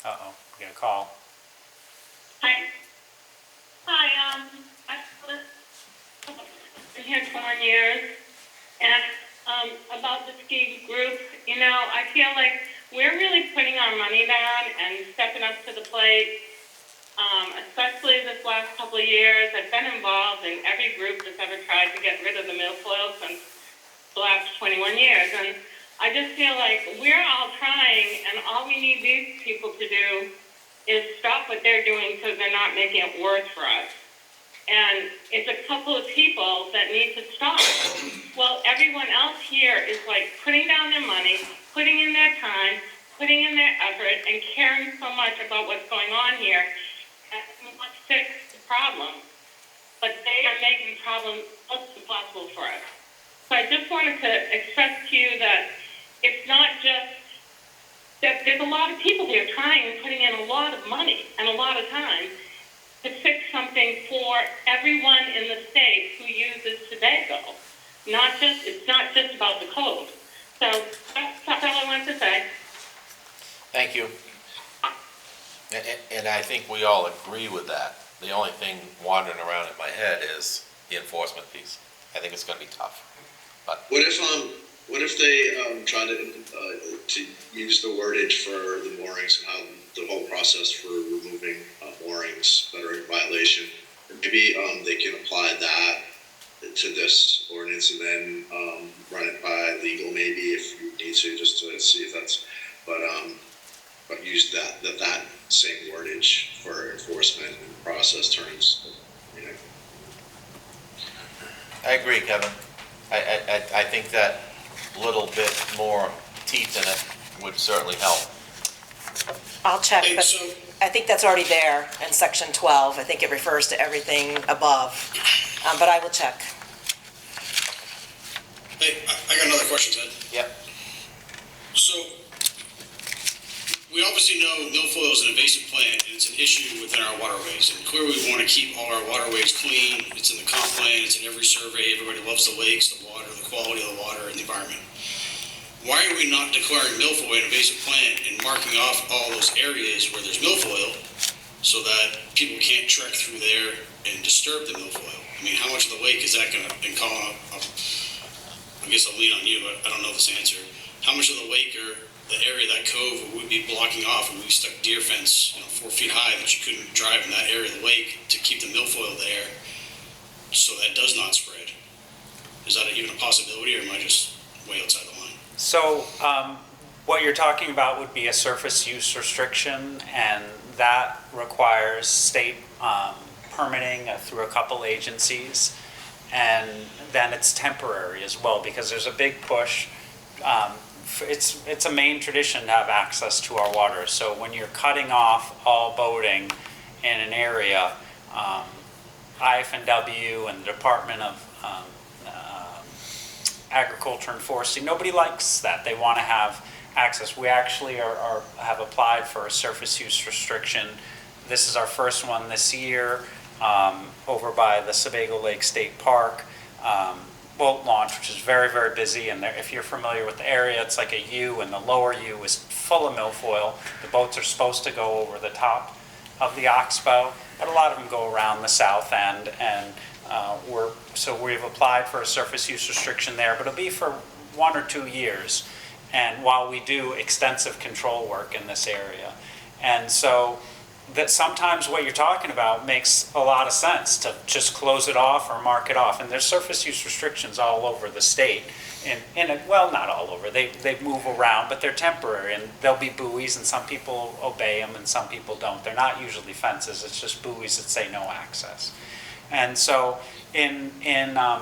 J: Uh-oh, we got a call.
K: Hi. I've been here 21 years, and about the ski group, I feel like we're really putting our money down and stepping up to the plate, especially this last couple of years. I've been involved in every group that's ever tried to get rid of the milfoil since the last 21 years, and I just feel like we're all trying, and all we need these people to do is stop what they're doing so they're not making it worse for us. And it's a couple of people that need to stop. Well, everyone else here is like putting down their money, putting in their time, putting in their effort, and caring so much about what's going on here, and want to fix the problem. But they are making the problem impossible for us. So I just wanted to express to you that it's not just that there's a lot of people here trying and putting in a lot of money and a lot of time to fix something for everyone in the state who uses Sebago. It's not just about the code. So that's all I wanted to say.
A: Thank you. And I think we all agree with that. The only thing wandering around in my head is the enforcement piece. I think it's going to be tough. But
E: What if they try to use the wordage for the moorings and how the whole process for removing moorings that are in violation? Maybe they can apply that to this ordinance and then run it by legal, maybe if you need to, just to see if that's. But use that same wordage for enforcement and process terms.
A: I agree, Kevin. I think that little bit more teeth in it would certainly help.
H: I'll check,
G: Hey,
H: but
G: so,
H: I think that's already there in section 12. I think it refers to everything above, but I will check.
G: hey, I got another question, Ted.
A: Yep.
G: So, we obviously know milfoil is an invasive plant, and it's an issue within our waterways. And clearly, we want to keep all our waterways clean. It's in the comp plan, it's in every survey. Everybody loves the lakes, the water, the quality of the water, and the environment. Why are we not declaring milfoil an invasive plant and marking off all those areas where there's milfoil so that people can't trek through there and disturb the milfoil? I mean, how much of the lake is that going to, and Colin, I guess I'll lean on you, but I don't know this answer. How much of the lake or the area, that cove, would be blocking off, and we stuck deer fence, 4 feet high that you couldn't drive in that area of the lake to keep the milfoil there so that does not spread? Is that even a possibility, or am I just way outside the line?
J: So what you're talking about would be a surface use restriction, and that requires state permitting through a couple agencies, and then it's temporary as well, because there's a big push. It's a Maine tradition to have access to our water. So when you're cutting off all boating in an area, IF&W and the Department of Agriculture and Forestry, nobody likes that. They want to have access. We actually have applied for a surface use restriction. This is our first one this year over by the Sebago Lake State Park. Boat launch, which is very, very busy, and if you're familiar with the area, it's like a U, and the lower U is full of milfoil. The boats are supposed to go over the top of the oxbow, but a lot of them go around the south end, and we've applied for a surface use restriction there, but it'll be for 1 or 2 years, and while we do extensive control work in this area. And so that sometimes what you're talking about makes a lot of sense, to just close it off or mark it off. And there's surface use restrictions all over the state. Well, not all over. They move around, but they're temporary. And there'll be buoys, and some people obey them and some people don't. They're not usually fences. It's just buoys that say no access. And so in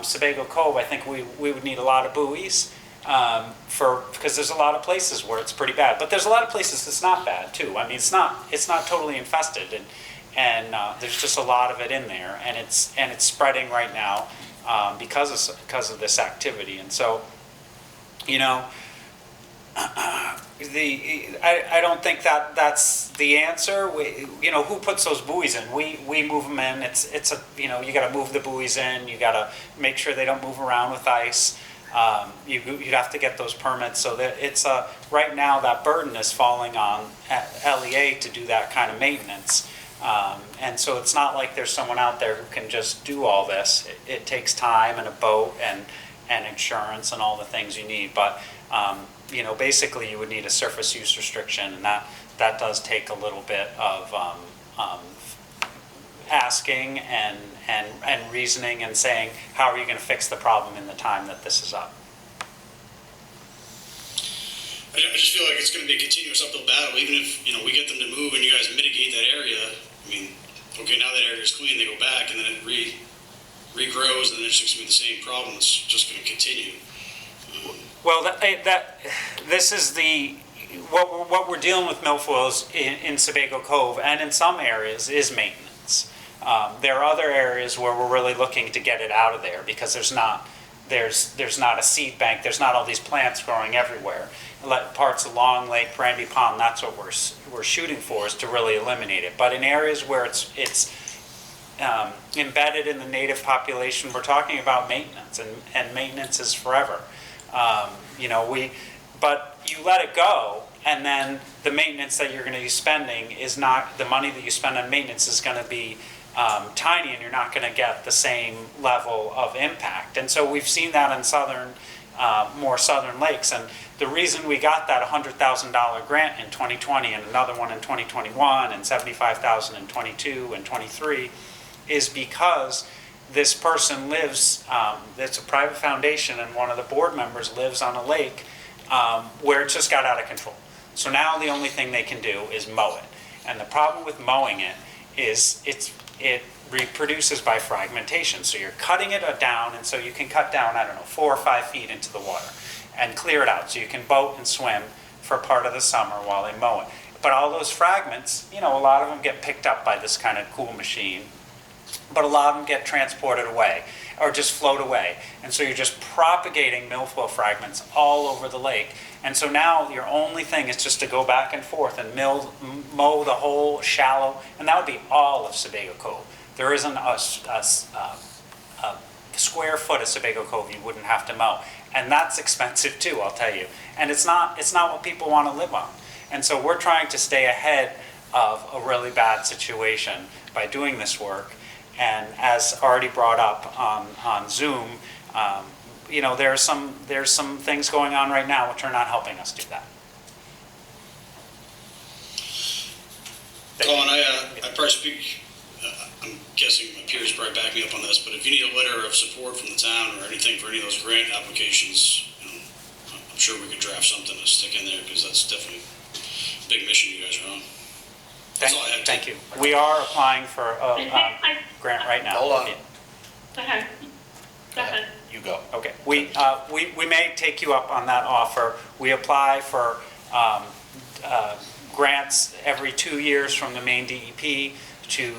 J: Sebago Cove, I think we would need a lot of buoys. Because there's a lot of places where it's pretty bad, but there's a lot of places it's not bad too. I mean, it's not totally infested, and there's just a lot of it in there, and it's spreading right now because of this activity. And so, I don't think that's the answer. Who puts those buoys in? We move them in. It's you got to move the buoys in. You got to make sure they don't move around with ice. You'd have to get those permits, so that it's right now that burden is falling on LEA to do that kind of maintenance, and so it's not like there's someone out there who can just do all this. It takes time and a boat and insurance and all the things you need, but basically you would need a surface use restriction, and that does take a little bit of asking and reasoning and saying, how are you going to fix the problem in the time that this is up?
G: I just feel like it's going to be a continuous uphill battle, even if, we get them to move and you guys mitigate that area. I mean, okay, now that area is clean, they go back, and then it regrows, and then it's just going to be the same problem. It's just going to continue.
J: Well, this is what we're dealing with milfoils in Sebago Cove, and in some areas is maintenance. There are other areas where we're really looking to get it out of there, because there's not a seed bank, there's not all these plants growing everywhere. Parts along Lake Brandy Pond, that's what we're shooting for, is to really eliminate it. But in areas where it's embedded in the native population, we're talking about maintenance, and maintenance is forever. But you let it go, and then the maintenance that you're going to be spending is not, the money that you spend on maintenance is going to be tiny, and you're not going to get the same level of impact. And so we've seen that in more southern lakes, and the reason we got that $100,000 grant in 2020 and another one in 2021 and $75,000 in 22 and 23 is because this person lives, it's a private foundation, and one of the board members lives on a lake where it just got out of control. So now the only thing they can do is mow it. And the problem with mowing it is it reproduces by fragmentation. So you're cutting it down, and so you can cut down, 4 or 5 feet into the water. and clear it out, so you can boat and swim for part of the summer while they mow it. But all those fragments, a lot of them get picked up by this kind of cool machine, but a lot of them get transported away or just float away. And so you're just propagating milfoil fragments all over the lake. And so now your only thing is just to go back and forth and mow the whole shallow, and that would be all of Sebago Cove. There isn't a square foot of Sebago Cove you wouldn't have to mow. And that's expensive too, I'll tell you. And it's not what people want to live on. And so we're trying to stay ahead of a really bad situation by doing this work. And as already brought up on Zoom, there's some things going on right now which are not helping us do that.
G: Colin, I probably speak, I'm guessing my peers probably back me up on this, but if you need a letter of support from the town or anything for any of those grant applications, I'm sure we could draft something to stick in there, because that's definitely a big mission you guys are on. That's all I have.
J: Thank you. We are applying for a grant right now.
A: Hold on.
K: Go ahead. Go ahead.
A: You go.
J: Okay. We may take you up on that offer. We apply for grants every 2 years from the Maine DEP to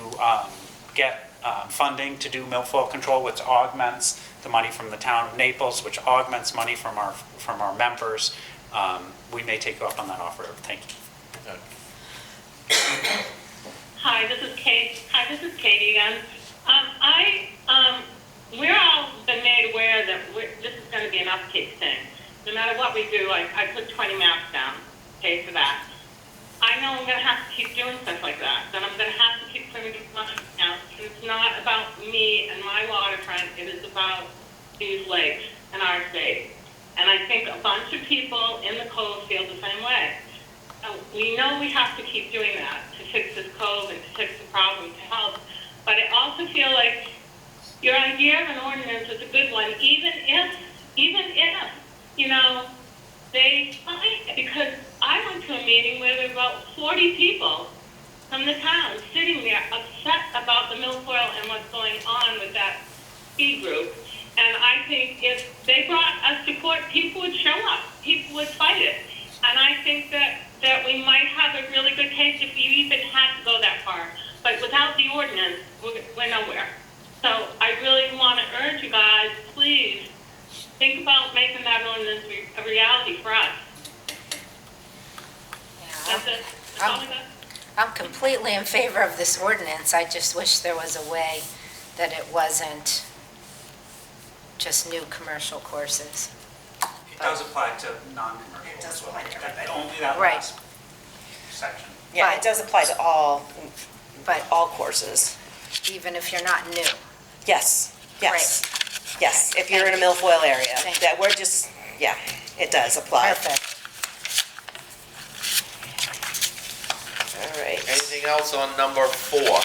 J: get funding to do milfoil control, which augments the money from the town of Naples, which augments money from our members. We may take you up on that offer. Thank you.
K: Hi, this is Kate. Hi, this is Katie again. We're all been made aware that this is going to be an upkeep thing. No matter what we do, I put 20 maps down, pay for that. I know I'm going to have to keep doing stuff like that. Then I'm going to have to keep putting money down. It's not about me and my waterfront. It is about these lakes and our state. And I think a bunch of people in the cove feel the same way. We know we have to keep doing that to fix this cove and to fix the problem to help. But I also feel like your idea of an ordinance is a good one, even if, they find it. Because I went to a meeting where there were about 40 people from the town sitting there upset about the milfoil and what's going on with that ski group. And I think if they brought us to court, people would show up. People would fight it. And I think that we might have a really good case if you even had to go that far. But without the ordinance, we're nowhere. So I really want to urge you guys, please, think about making that ordinance a reality for us. That's it. That's all I got.
I: I'm completely in favor of this ordinance. I just wish there was a way that it wasn't just new commercial courses.
J: It does apply to non-commercial.
M: It does apply to everybody.
J: Only that
I: Right.
J: last section.
M: Yeah, it does apply to all
I: But
M: courses.
I: even if you're not new.
M: Yes, yes. Yes, if you're in a milfoil area,
I: Thank
M: that we're just, yeah, it does apply.
I: Perfect.
M: All right.
A: Anything else on number 4?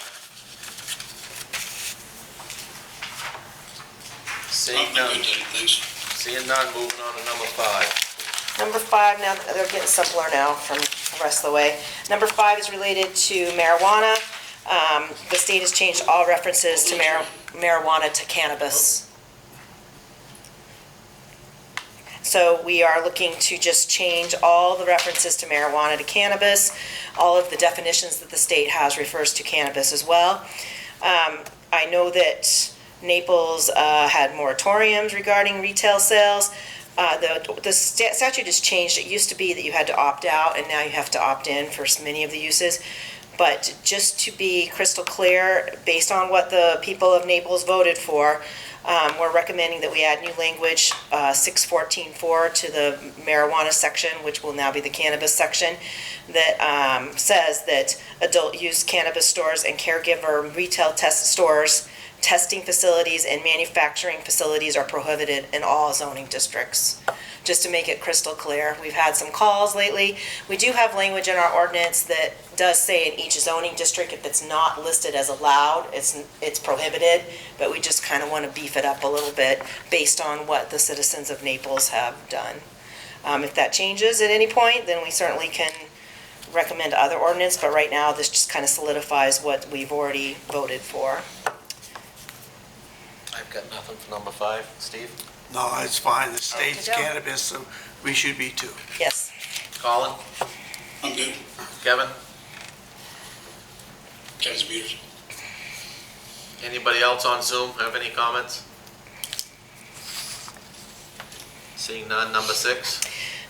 A: Seeing
G: I'm
A: none,
G: good, Danny, thanks.
A: seeing none, moving on to number 5.
M: Number 5, now they're getting simpler now from the rest of the way. Number 5 is related to marijuana. The state has changed all references to marijuana to cannabis. So we are looking to just change all the references to marijuana to cannabis. All of the definitions that the state has refers to cannabis as well. I know that Naples had moratoriums regarding retail sales. The statute has changed. It used to be that you had to opt out, and now you have to opt in for many of the uses. But just to be crystal clear, based on what the people of Naples voted for, we're recommending that we add new language, 614.4 to the marijuana section, which will now be the cannabis section, that says that adult use cannabis stores and caregiver retail test stores, testing facilities, and manufacturing facilities are prohibited in all zoning districts. Just to make it crystal clear, we've had some calls lately. We do have language in our ordinance that does say in each zoning district, if it's not listed as allowed, it's prohibited, but we just kind of want to beef it up a little bit based on what the citizens of Naples have done. If that changes at any point, then we certainly can recommend other ordinance, but right now this just kind of solidifies what we've already voted for.
A: I've got nothing for number 5. Steve?
D: No, it's fine, the state's
I: Okey-doke.
D: cannabis, so we should be too.
M: Yes.
A: Colin?
G: I'm good.
A: Kevin?
G: Kevin's muted.
A: Anybody else on Zoom have any comments? Seeing none, number 6.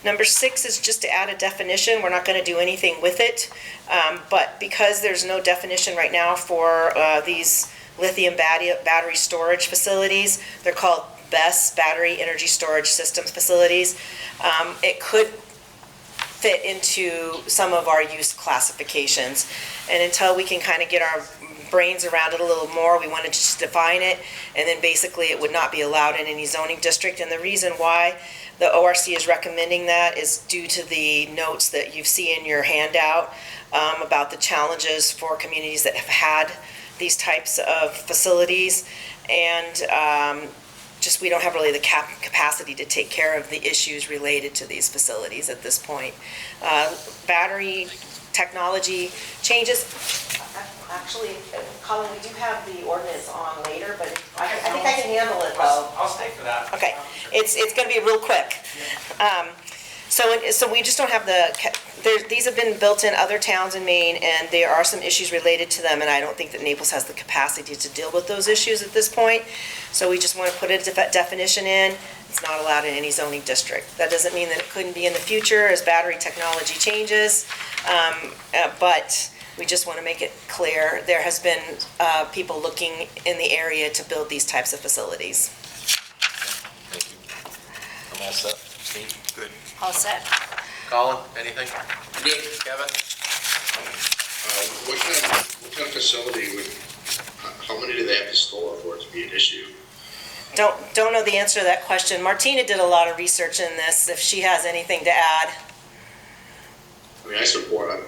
M: Number 6 is just to add a definition. We're not going to do anything with it. But because there's no definition right now for these lithium battery storage facilities, they're called BESS, Battery Energy Storage Systems Facilities. It could fit into some of our use classifications. And until we can kind of get our brains around it a little more, we wanted to just define it, and then basically it would not be allowed in any zoning district. And the reason why the ORC is recommending that is due to the notes that you see in your handout about the challenges for communities that have had these types of facilities, and just we don't have really the capacity to take care of the issues related to these facilities at this point. Battery technology changes. Actually, Colin, we do have the ordinance on later, but I think I can handle it though.
J: I'll stay for that.
M: Okay, it's gonna be real quick. So we just don't have these have been built in other towns in Maine, and there are some issues related to them, and I don't think that Naples has the capacity to deal with those issues at this point. So we just want to put a definition in. It's not allowed in any zoning district. That doesn't mean that it couldn't be in the future as battery technology changes, but we just want to make it clear. There has been people looking in the area to build these types of facilities.
A: Thank you. I'm all set. Steve?
D: Good.
I: All set.
A: Colin, anything?
G: Good.
A: Kevin?
E: What kind of facility would, how many do they have to store for it to be an issue?
M: Don't know the answer to that question. Martina did a lot of research in this, if she has anything to add.
E: I mean, I support, I'm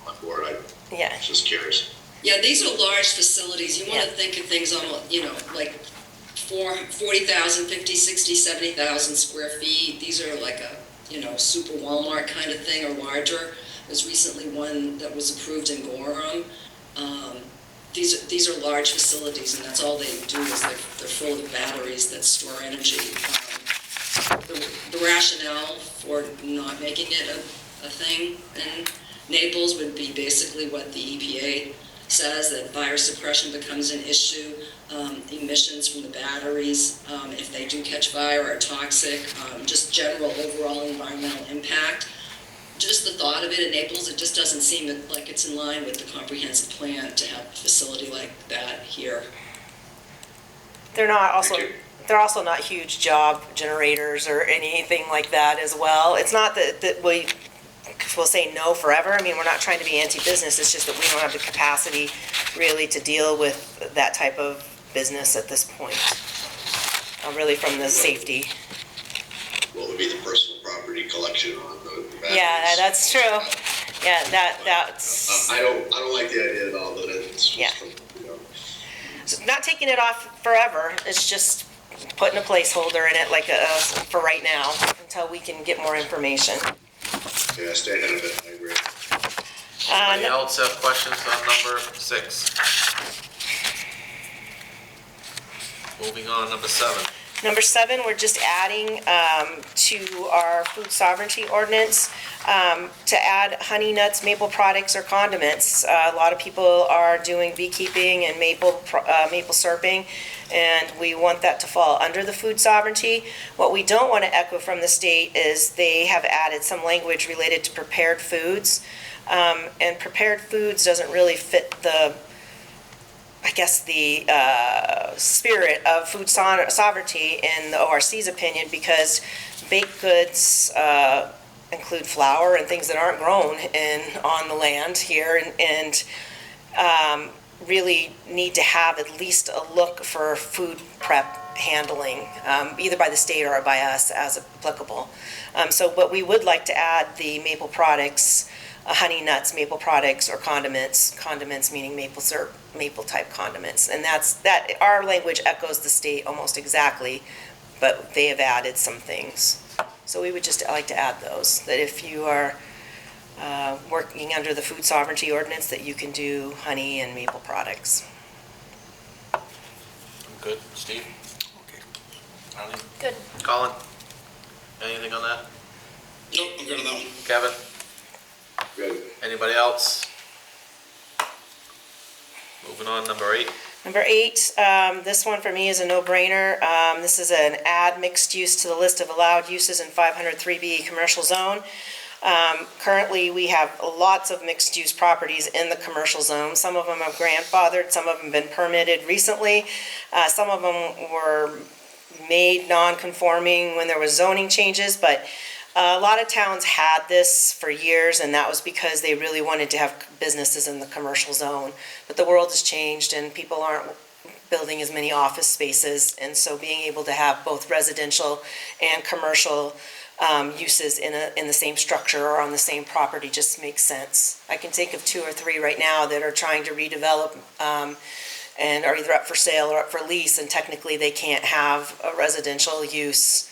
E: on board, I'm
M: Yeah.
E: just curious.
F: Yeah, these are large facilities. You want to
M: Yeah.
F: think of things almost, like 40,000, 50, 60, 70,000 square feet. These are like a, super Walmart kind of thing or larger. There's recently one that was approved in Gorham. These are large facilities, and that's all they do is they're full of batteries that store energy. The rationale for not making it a thing in Naples would be basically what the EPA says, that fire suppression becomes an issue. Emissions from the batteries, if they do catch fire, are toxic. Just general overall environmental impact. Just the thought of it in Naples, it just doesn't seem like it's in line with the comprehensive plan to have a facility like that here.
M: They're also not huge job generators or anything like that as well. It's not that we'll say no forever. I mean, we're not trying to be anti-business. It's just that we don't have the capacity really to deal with that type of business at this point. Really from the safety.
E: What would be the personal property collection on the batteries?
M: Yeah, that's true. Yeah, that's.
E: I don't like the idea at all, but it's
M: Yeah.
E: just,
M: So not taking it off forever. It's just putting a placeholder in it like for right now until we can get more information.
E: yeah, stay ahead of it, I agree.
A: Anybody else have questions on number 6? Moving on, number 7.
M: Number 7, we're just adding to our food sovereignty ordinance to add honey, nuts, maple products, or condiments. A lot of people are doing beekeeping and maple syruping, and we want that to fall under the food sovereignty. What we don't want to echo from the state is they have added some language related to prepared foods, and prepared foods doesn't really fit the spirit of food sovereignty in the ORC's opinion, because baked goods include flour and things that aren't grown on the land here, and really need to have at least a look for food prep handling, either by the state or by us as applicable. But we would like to add the maple products, honey, nuts, maple products, or condiments meaning maple syrup, maple type condiments. And that our language echoes the state almost exactly, but they have added some things. So we would just like to add those, that if you are working under the food sovereignty ordinance, that you can do honey and maple products.
A: Good. Steve? Arlene?
I: Good.
A: Colin? Anything on that?
G: Nope, I'm good on that one.
A: Kevin?
E: Good.
A: Anybody else? Moving on, number 8.
M: Number 8, this one for me is a no-brainer. This is an add mixed use to the list of allowed uses in 503B commercial zone. Currently, we have lots of mixed-use properties in the commercial zone. Some of them are grandfathered, some of them have been permitted recently. Some of them were made non-conforming when there was zoning changes, but a lot of towns had this for years, and that was because they really wanted to have businesses in the commercial zone. But the world has changed, and people aren't building as many office spaces, and so being able to have both residential and commercial uses in the same structure or on the same property just makes sense. I can think of 2 or 3 right now that are trying to redevelop and are either up for sale or up for lease, and technically they can't have a residential use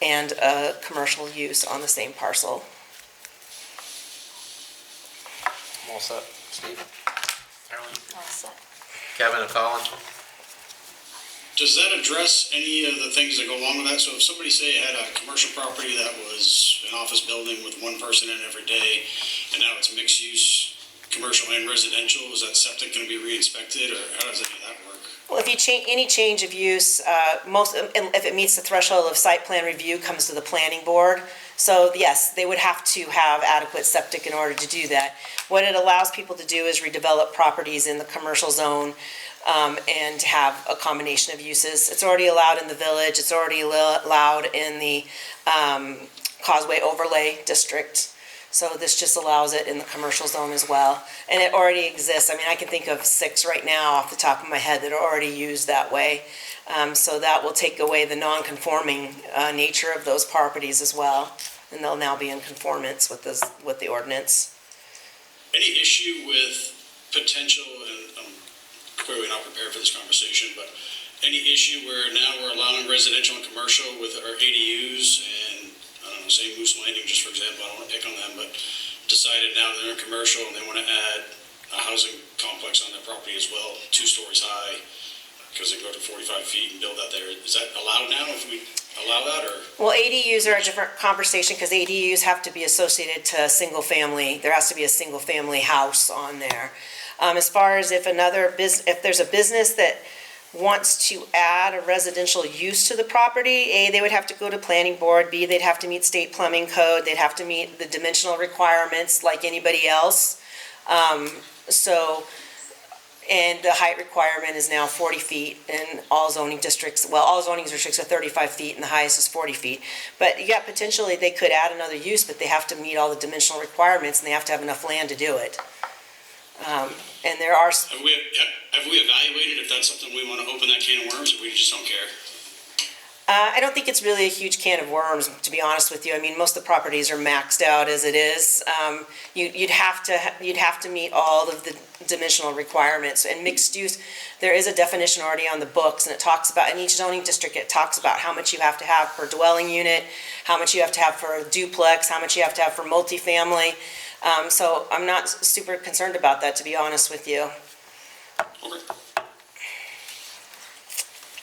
M: and a commercial use on the same parcel.
A: I'm all set. Steve? Arlene?
I: All set.
A: Kevin and Colin?
G: Does that address any of the things that go along with that? So if somebody, say, had a commercial property that was an office building with one person in every day, and now it's mixed use, commercial and residential, is that septic gonna be re-inspected, or how does any of that work?
M: Well, if you change, any change of use, if it meets the threshold of site plan review, comes to the planning board. So yes, they would have to have adequate septic in order to do that. What it allows people to do is redevelop properties in the commercial zone and have a combination of uses. It's already allowed in the village, it's already allowed in the Causeway Overlay District. So this just allows it in the commercial zone as well. And it already exists. I mean, I can think of 6 right now off the top of my head that are already used that way. So that will take away the non-conforming nature of those properties as well. And they'll now be in conformance with the ordinance.
G: Any issue with potential, and I'm clearly not prepared for this conversation, but any issue where now we're allowing residential and commercial with our ADUs, and I don't know, say Moose Landing, just for example, I don't want to pick on them, but decided now they're in commercial and they want to add a housing complex on their property as well, 2 stories high, because they go to 45 feet and build out there. Is that allowed now if we allow that, or?
M: Well, ADUs are a different conversation because ADUs have to be associated to a single family. There has to be a single family house on there. As far as if there's a business that wants to add a residential use to the property, A, they would have to go to planning board, B, they'd have to meet state plumbing code, they'd have to meet the dimensional requirements like anybody else. And the height requirement is now 40 feet in all zoning districts. Well, all zoning districts are 35 feet and the highest is 40 feet. But yeah, potentially they could add another use, but they have to meet all the dimensional requirements and they have to have enough land to do it. And there are...
G: Have we evaluated if that's something we want to open that can of worms, or we just don't care?
M: I don't think it's really a huge can of worms, to be honest with you. I mean, most of the properties are maxed out as it is. You'd have to meet all of the dimensional requirements. And mixed use, there is a definition already on the books, and it talks about, in each zoning district, it talks about how much you have to have per dwelling unit, how much you have to have for a duplex, how much you have to have for multifamily. So I'm not super concerned about that, to be honest with you.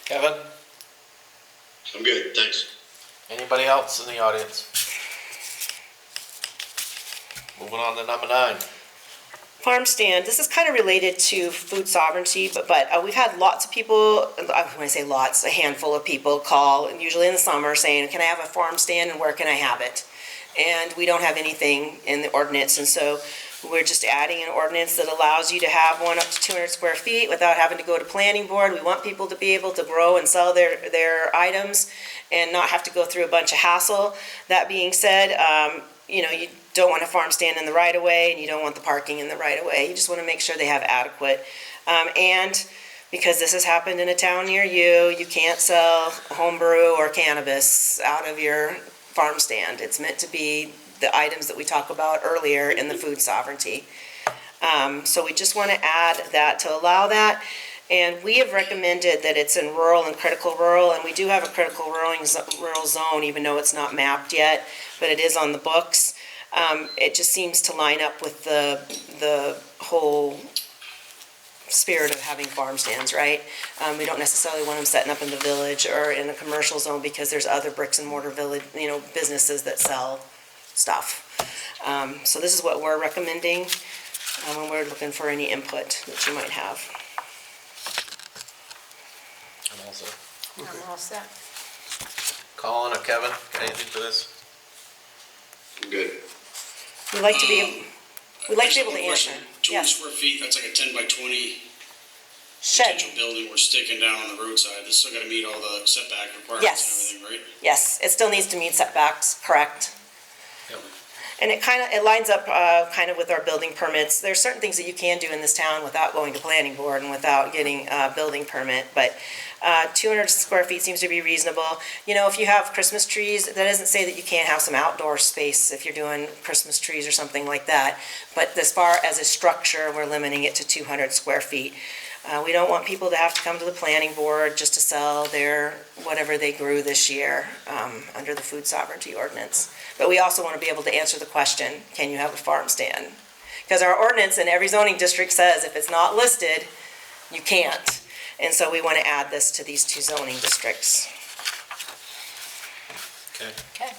A: Kevin?
E: I'm good, thanks.
A: Anybody else in the audience? Moving on to number 9.
M: Farm stand, this is kind of related to food sovereignty, but we've had lots of people, when I say lots, a handful of people call, usually in the summer, saying, can I have a farm stand and where can I have it? And we don't have anything in the ordinance, and so we're just adding an ordinance that allows you to have one up to 200 square feet without having to go to planning board. We want people to be able to grow and sell their items and not have to go through a bunch of hassle. That being said, you don't want a farm stand in the right of way and you don't want the parking in the right of way. You just want to make sure they have adequate. And because this has happened in a town near you, you can't sell homebrew or cannabis out of your farm stand. It's meant to be the items that we talked about earlier in the food sovereignty. So we just want to add that to allow that. And we have recommended that it's in rural and critical rural, and we do have a critical rural zone, even though it's not mapped yet, but it is on the books. It just seems to line up with the whole spirit of having farm stands, right? We don't necessarily want them setting up in the village or in a commercial zone because there's other bricks and mortar village, businesses that sell stuff. So this is what we're recommending, and we're looking for any input that you might have.
A: I'm all set.
I: I'm all set.
A: Colin or Kevin, got anything for this?
E: I'm good.
M: We'd like to be able to answer.
G: 200
M: Yes.
G: square feet, that's like a 10 by 20
M: Shed.
G: potential building we're sticking down on the roadside. It's still gotta meet all the setback requirements
M: Yes.
G: and everything, right?
M: Yes, it still needs to meet setbacks, correct?
A: Yep.
M: And it lines up kind of with our building permits. There's certain things that you can do in this town without going to planning board and without getting a building permit, but 200 square feet seems to be reasonable. If you have Christmas trees, that doesn't say that you can't have some outdoor space if you're doing Christmas trees or something like that. But as far as a structure, we're limiting it to 200 square feet. We don't want people to have to come to the planning board just to sell their, whatever they grew this year, under the food sovereignty ordinance. But we also want to be able to answer the question, can you have a farm stand? Because our ordinance in every zoning district says if it's not listed, you can't. And so we want to add this to these two zoning districts.
A: Okay.
I: Okay.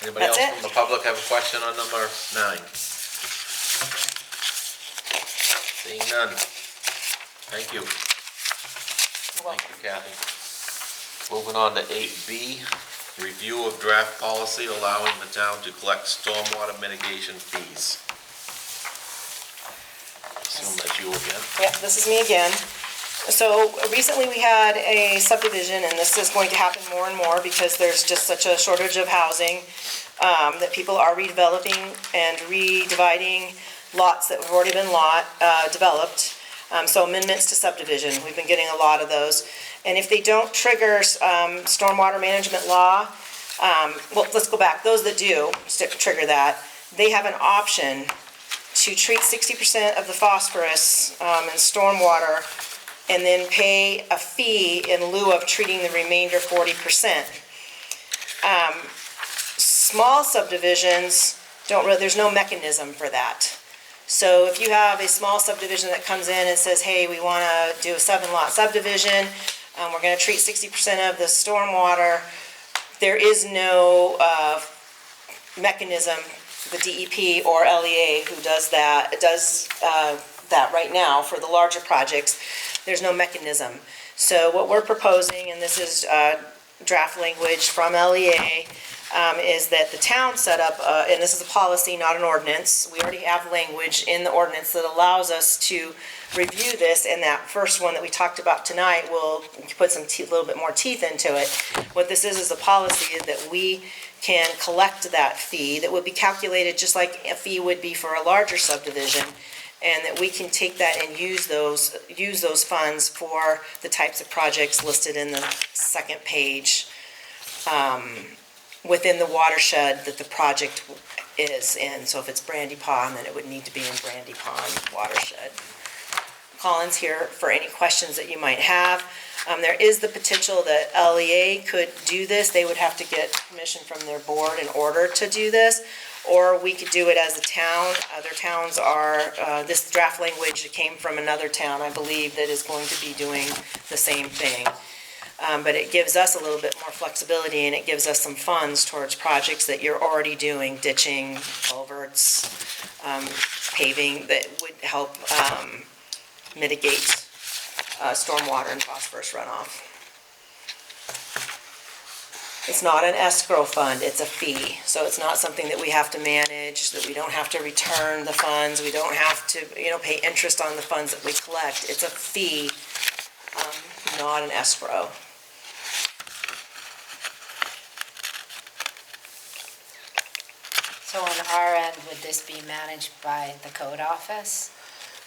A: Anybody else
M: That's it.
A: from the public have a question on number 9? Seeing none. Thank you. Thank you, Kathy. Moving on to 8B, review of draft policy allowing the town to collect stormwater mitigation fees. Assume that's you again.
M: Yep, this is me again. So recently we had a subdivision, and this is going to happen more and more because there's just such a shortage of housing, that people are redeveloping and redividing lots that have already been developed. So amendments to subdivision, we've been getting a lot of those. And if they don't trigger stormwater management law, well, let's go back. Those that do trigger that, they have an option to treat 60% of the phosphorus and stormwater and then pay a fee in lieu of treating the remainder 40%. Small subdivisions there's no mechanism for that. So if you have a small subdivision that comes in and says, hey, we want to do a 7-lot subdivision, we're going to treat 60% of the stormwater, there is no mechanism, the DEP or LEA who does that right now for the larger projects. There's no mechanism. So what we're proposing, and this is draft language from LEA, is that the town set up, and this is a policy, not an ordinance. We already have language in the ordinance that allows us to review this, and that first one that we talked about tonight will put some little bit more teeth into it. What this is a policy that we can collect that fee that would be calculated just like a fee would be for a larger subdivision, and that we can take that and use those funds for the types of projects listed in the second page, within the watershed that the project is in. So if it's Brandy Pond, then it would need to be in Brandy Pond watershed. Colin's here for any questions that you might have. There is the potential that LEA could do this. They would have to get permission from their board in order to do this, or we could do it as a town. Other towns are, this draft language came from another town, I believe, that is going to be doing the same thing. But it gives us a little bit more flexibility, and it gives us some funds towards projects that you're already doing, ditching, culverts, paving, that would help mitigate stormwater and phosphorus runoff. It's not an escrow fund, it's a fee. So it's not something that we have to manage, that we don't have to return the funds, we don't have to, pay interest on the funds that we collect. It's a fee, not an escrow.
I: So on our end, would this be managed by the code office?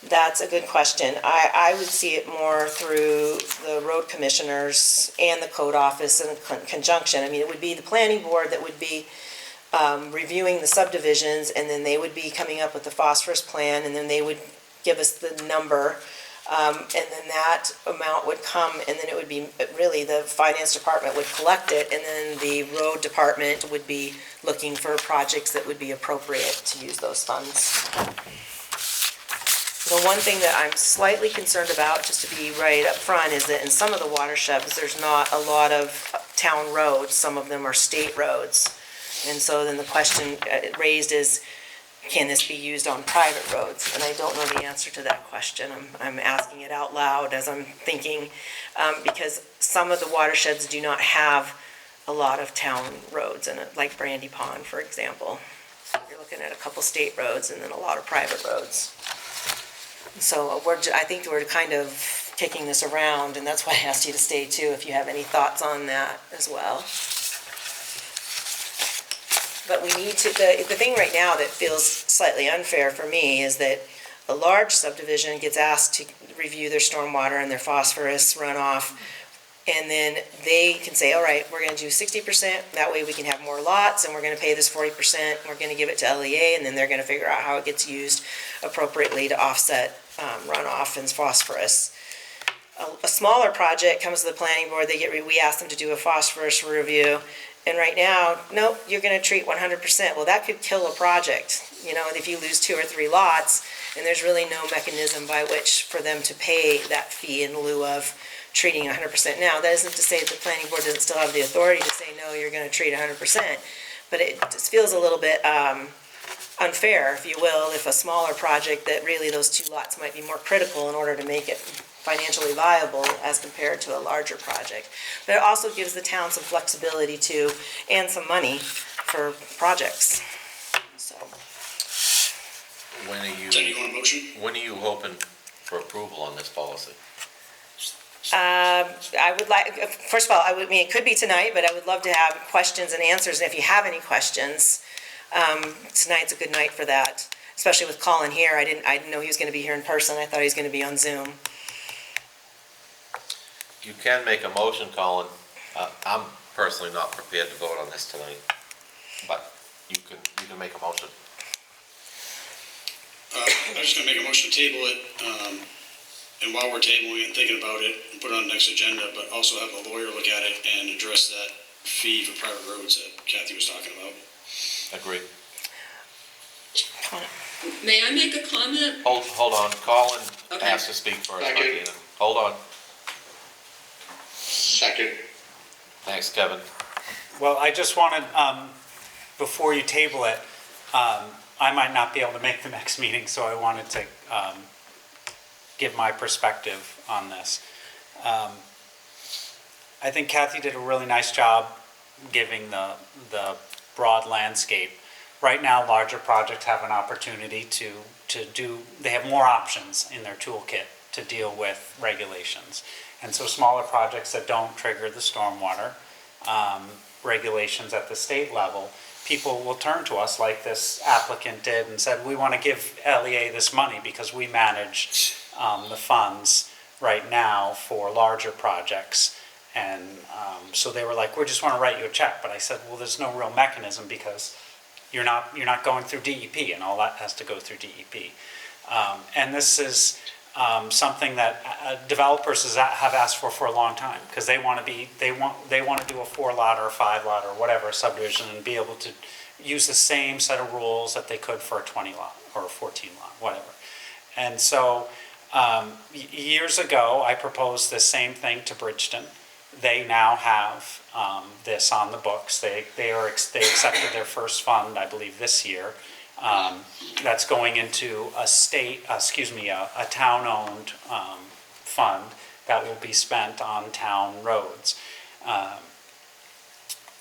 M: That's a good question. I would see it more through the road commissioners and the code office in conjunction. I mean, it would be the planning board that would be reviewing the subdivisions, and then they would be coming up with the phosphorus plan, and then they would give us the number, and then that amount would come, and then it would be, really, the finance department would collect it, and then the road department would be looking for projects that would be appropriate to use those funds. The one thing that I'm slightly concerned about, just to be right up front, is that in some of the watersheds, there's not a lot of town roads. Some of them are state roads. And so then the question raised is, can this be used on private roads? And I don't know the answer to that question. I'm asking it out loud as I'm thinking, because some of the watersheds do not have a lot of town roads in it, like Brandy Pond, for example. You're looking at a couple state roads and then a lot of private roads. So I think we're kind of kicking this around, and that's why I asked you to stay too, if you have any thoughts on that as well. But we need to, the thing right now that feels slightly unfair for me is that a large subdivision gets asked to review their stormwater and their phosphorus runoff, and then they can say, all right, we're gonna do 60%, that way we can have more lots, and we're gonna pay this 40%, we're gonna give it to LEA, and then they're gonna figure out how it gets used appropriately to offset runoff and phosphorus. A smaller project comes to the planning board, we ask them to do a phosphorus review, and right now, nope, you're gonna treat 100%. Well, that could kill a project, you know, if you lose 2 or 3 lots, and there's really no mechanism by which for them to pay that fee in lieu of treating 100%. Now, that isn't to say the planning board doesn't still have the authority to say, no, you're gonna treat 100%, but it just feels a little bit unfair, if you will, if a smaller project that really those 2 lots might be more critical in order to make it financially viable as compared to a larger project. But it also gives the town some flexibility too, and some money for projects, so.
A: When are
G: So you want a motion?
A: when are you hoping for approval on this policy?
M: I would like, first of all, I mean, it could be tonight, but I would love to have questions and answers, and if you have any questions, tonight's a good night for that, especially with Colin here. I didn't know he was gonna be here in person, I thought he was gonna be on Zoom.
A: You can make a motion, Colin. I'm personally not prepared to vote on this tonight, but you can make a motion.
G: I'm just gonna make a motion to table it, and while we're tabling it and thinking about it, and put it on the next agenda, but also have a lawyer look at it and address that fee for private roads that Kathy was talking about.
A: Agreed.
F: May I make a comment?
A: Hold on, Colin
F: Okay.
A: has to speak first, not
E: Second.
A: Dana. Hold on.
E: Second.
A: Thanks, Kevin.
J: Well, I just wanted, before you table it, I might not be able to make the next meeting, so I wanted to give my perspective on this. I think Kathy did a really nice job giving the broad landscape. Right now, larger projects have an opportunity to do, they have more options in their toolkit to deal with regulations. And so smaller projects that don't trigger the stormwater regulations at the state level, people will turn to us like this applicant did and said, we want to give LEA this money because we manage the funds right now for larger projects. And so they were like, we just want to write you a check. But I said, well, there's no real mechanism because you're not going through DEP, and all that has to go through DEP. And this is something that developers have asked for a long time, because they want to do a 4-lot or a 5-lot or whatever subdivision and be able to use the same set of rules that they could for a 20-lot or a 14-lot, whatever. And so years ago, I proposed the same thing to Bridgeton. They now have this on the books. They accepted their first fund, I believe, this year. That's going into a town-owned fund that will be spent on town roads.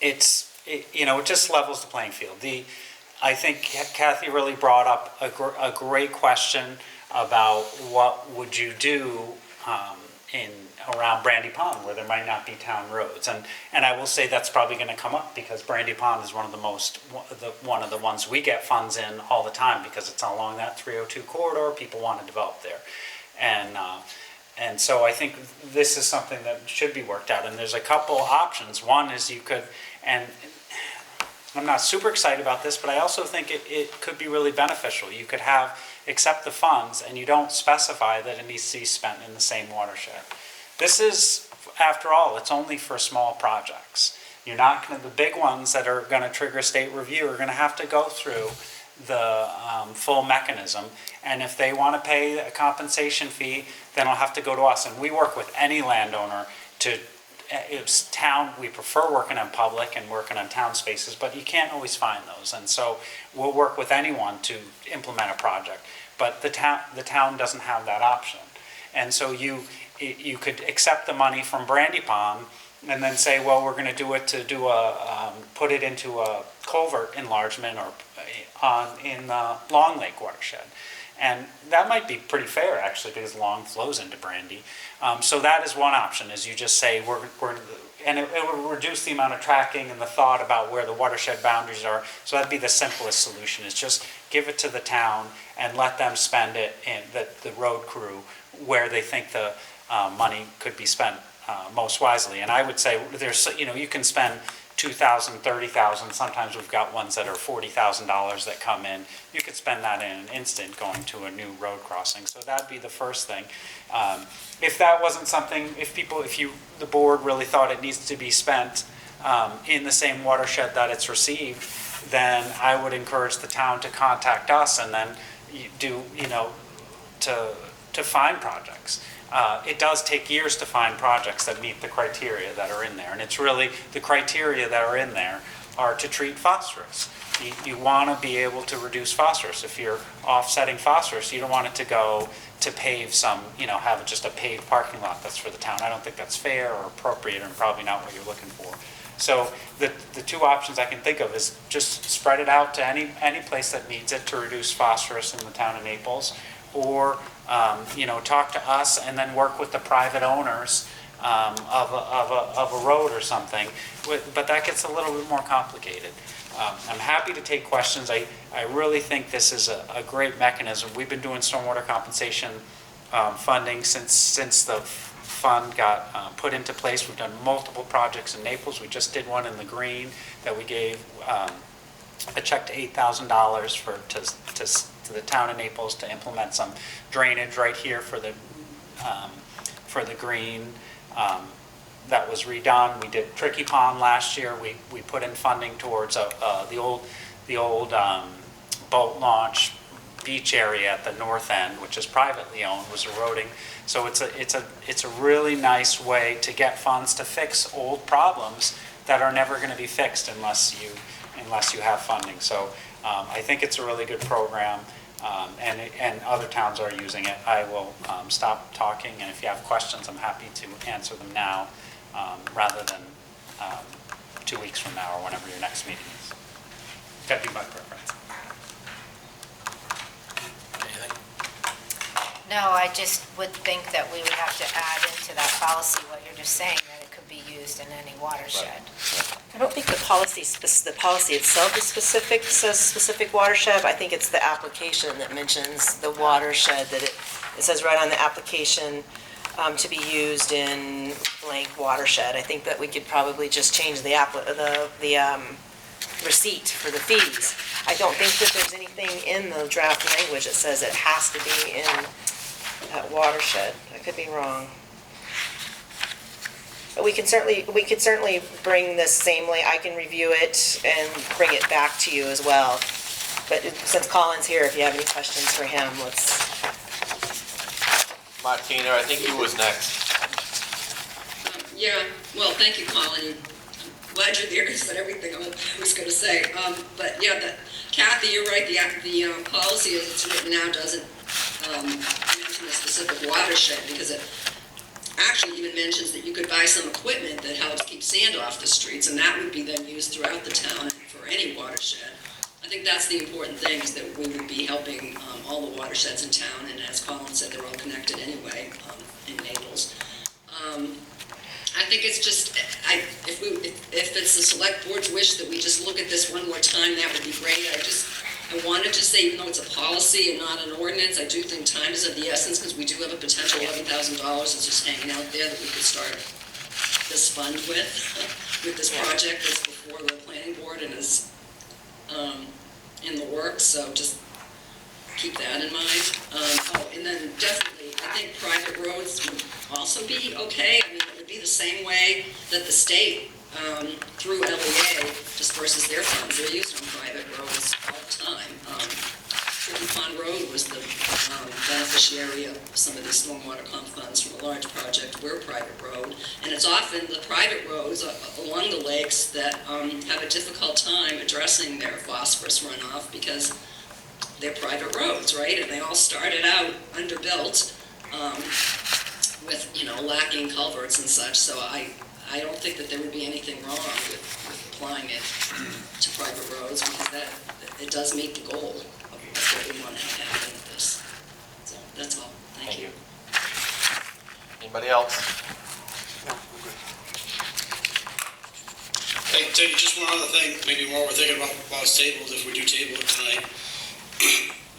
J: It just levels the playing field. I think Kathy really brought up a great question about what would you do around Brandy Pond, where there might not be town roads, and I will say that's probably going to come up because Brandy Pond is one of the ones we get funds in all the time because it's along that 302 corridor. People want to develop there, and so I think this is something that should be worked out. And there's a couple options. One is you could, and I'm not super excited about this, but I also think it could be really beneficial. You could accept the funds, and you don't specify that it needs to be spent in the same watershed. This is, after all, it's only for small projects. You're not going to, the big ones that are going to trigger state review are going to have to go through the full mechanism. And if they want to pay a compensation fee, then it'll have to go to us. And we work with any landowner to, it's town, we prefer working in public and working on town spaces, but you can't always find those. And so we'll work with anyone to implement a project. But the town doesn't have that option. And so you could accept the money from Brandy Pond and then say, well, we're going to do it to do put it into a culvert enlargement or in the Long Lake watershed. And that might be pretty fair, actually, because Long flows into Brandy. So that is one option, is you just say, and it will reduce the amount of tracking and the thought about where the watershed boundaries are. So that'd be the simplest solution, is just give it to the town and let them spend it in the road crew where they think the money could be spent most wisely. And I would say there's, you can spend $2,000, $30,000. Sometimes we've got ones that are $40,000 that come in. You could spend that in an instant going to a new road crossing. So that'd be the first thing. If that wasn't something, if the board really thought it needs to be spent in the same watershed that it's received, then I would encourage the town to contact us and then do, to find projects. It does take years to find projects that meet the criteria that are in there. And it's really, the criteria that are in there are to treat phosphorus. You want to be able to reduce phosphorus. If you're offsetting phosphorus, you don't want it to go to pave some, have just a paved parking lot that's for the town. I don't think that's fair or appropriate and probably not what you're looking for. So the two options I can think of is just spread it out to any place that needs it to reduce phosphorus in the town of Naples, or talk to us and then work with the private owners of a road or something. But that gets a little bit more complicated. I'm happy to take questions. I really think this is a great mechanism. We've been doing stormwater compensation funding since the fund got put into place. We've done multiple projects in Naples. We just did one in the Green that we gave a check to $8,000 to the town of Naples to implement some drainage right here for the Green. That was redone. We did Tricky Pond last year. We put in funding towards the old boat launch beach area at the north end, which is privately owned, was eroding. So it's a really nice way to get funds to fix old problems that are never going to be fixed unless you have funding. So I think it's a really good program, and other towns are using it. I will stop talking, and if you have questions, I'm happy to answer them now, rather than 2 weeks from now or whenever your next meeting is. That'd be my preference.
I: No, I just would think that we would have to add into that policy what you're just saying, that it could be used in any watershed.
M: I don't think the policy itself is specific, says specific watershed. I think it's the application that mentions the watershed, that it says right on the application to be used in blank watershed. I think that we could probably just change the receipt for the fees. I don't think that there's anything in the draft language that says it has to be in that watershed. I could be wrong. But we could certainly bring this samely. I can review it and bring it back to you as well. But since Colin's here, if you have any questions for him, let's.
A: Martina, I think you was next.
F: Yeah, well, thank you, Colin. I'm glad you're there. You said everything I was going to say. But yeah, Kathy, you're right. The policy as it's written now doesn't mention a specific watershed, because it actually even mentions that you could buy some equipment that helps keep sand off the streets, and that would be then used throughout the town for any watershed. I think that's the important thing, is that we would be helping all the watersheds in town, and as Colin said, they're all connected anyway in Naples. I think it's just, if it's the select board's wish that we just look at this one more time, that would be great. I wanted to say, even though it's a policy and not an ordinance, I do think time is of the essence, because we do have a potential $11,000 that's just hanging out there that we could start this fund with this project that's before the planning board and is in the works, so just keep that in mind. And then definitely, I think private roads would also be okay. I mean, it would be the same way that the state, through LEA, disperses their funds. They're used on private roads all the time. Triton Pond Road was the beneficiary of some of these stormwater comp funds from a large project. We're a private road, and it's often the private roads along the lakes that have a difficult time addressing their phosphorus runoff because they're private roads, right? And they all started out underbuilt with, lacking culverts and such. So I don't think that there would be anything wrong with applying it to private roads because it does meet the goal of what we want to have happen with this. So that's all. Thank you.
A: Anybody else?
G: Hey, Teddy, just one other thing, maybe while we're thinking about while it's tabled, if we do table it tonight,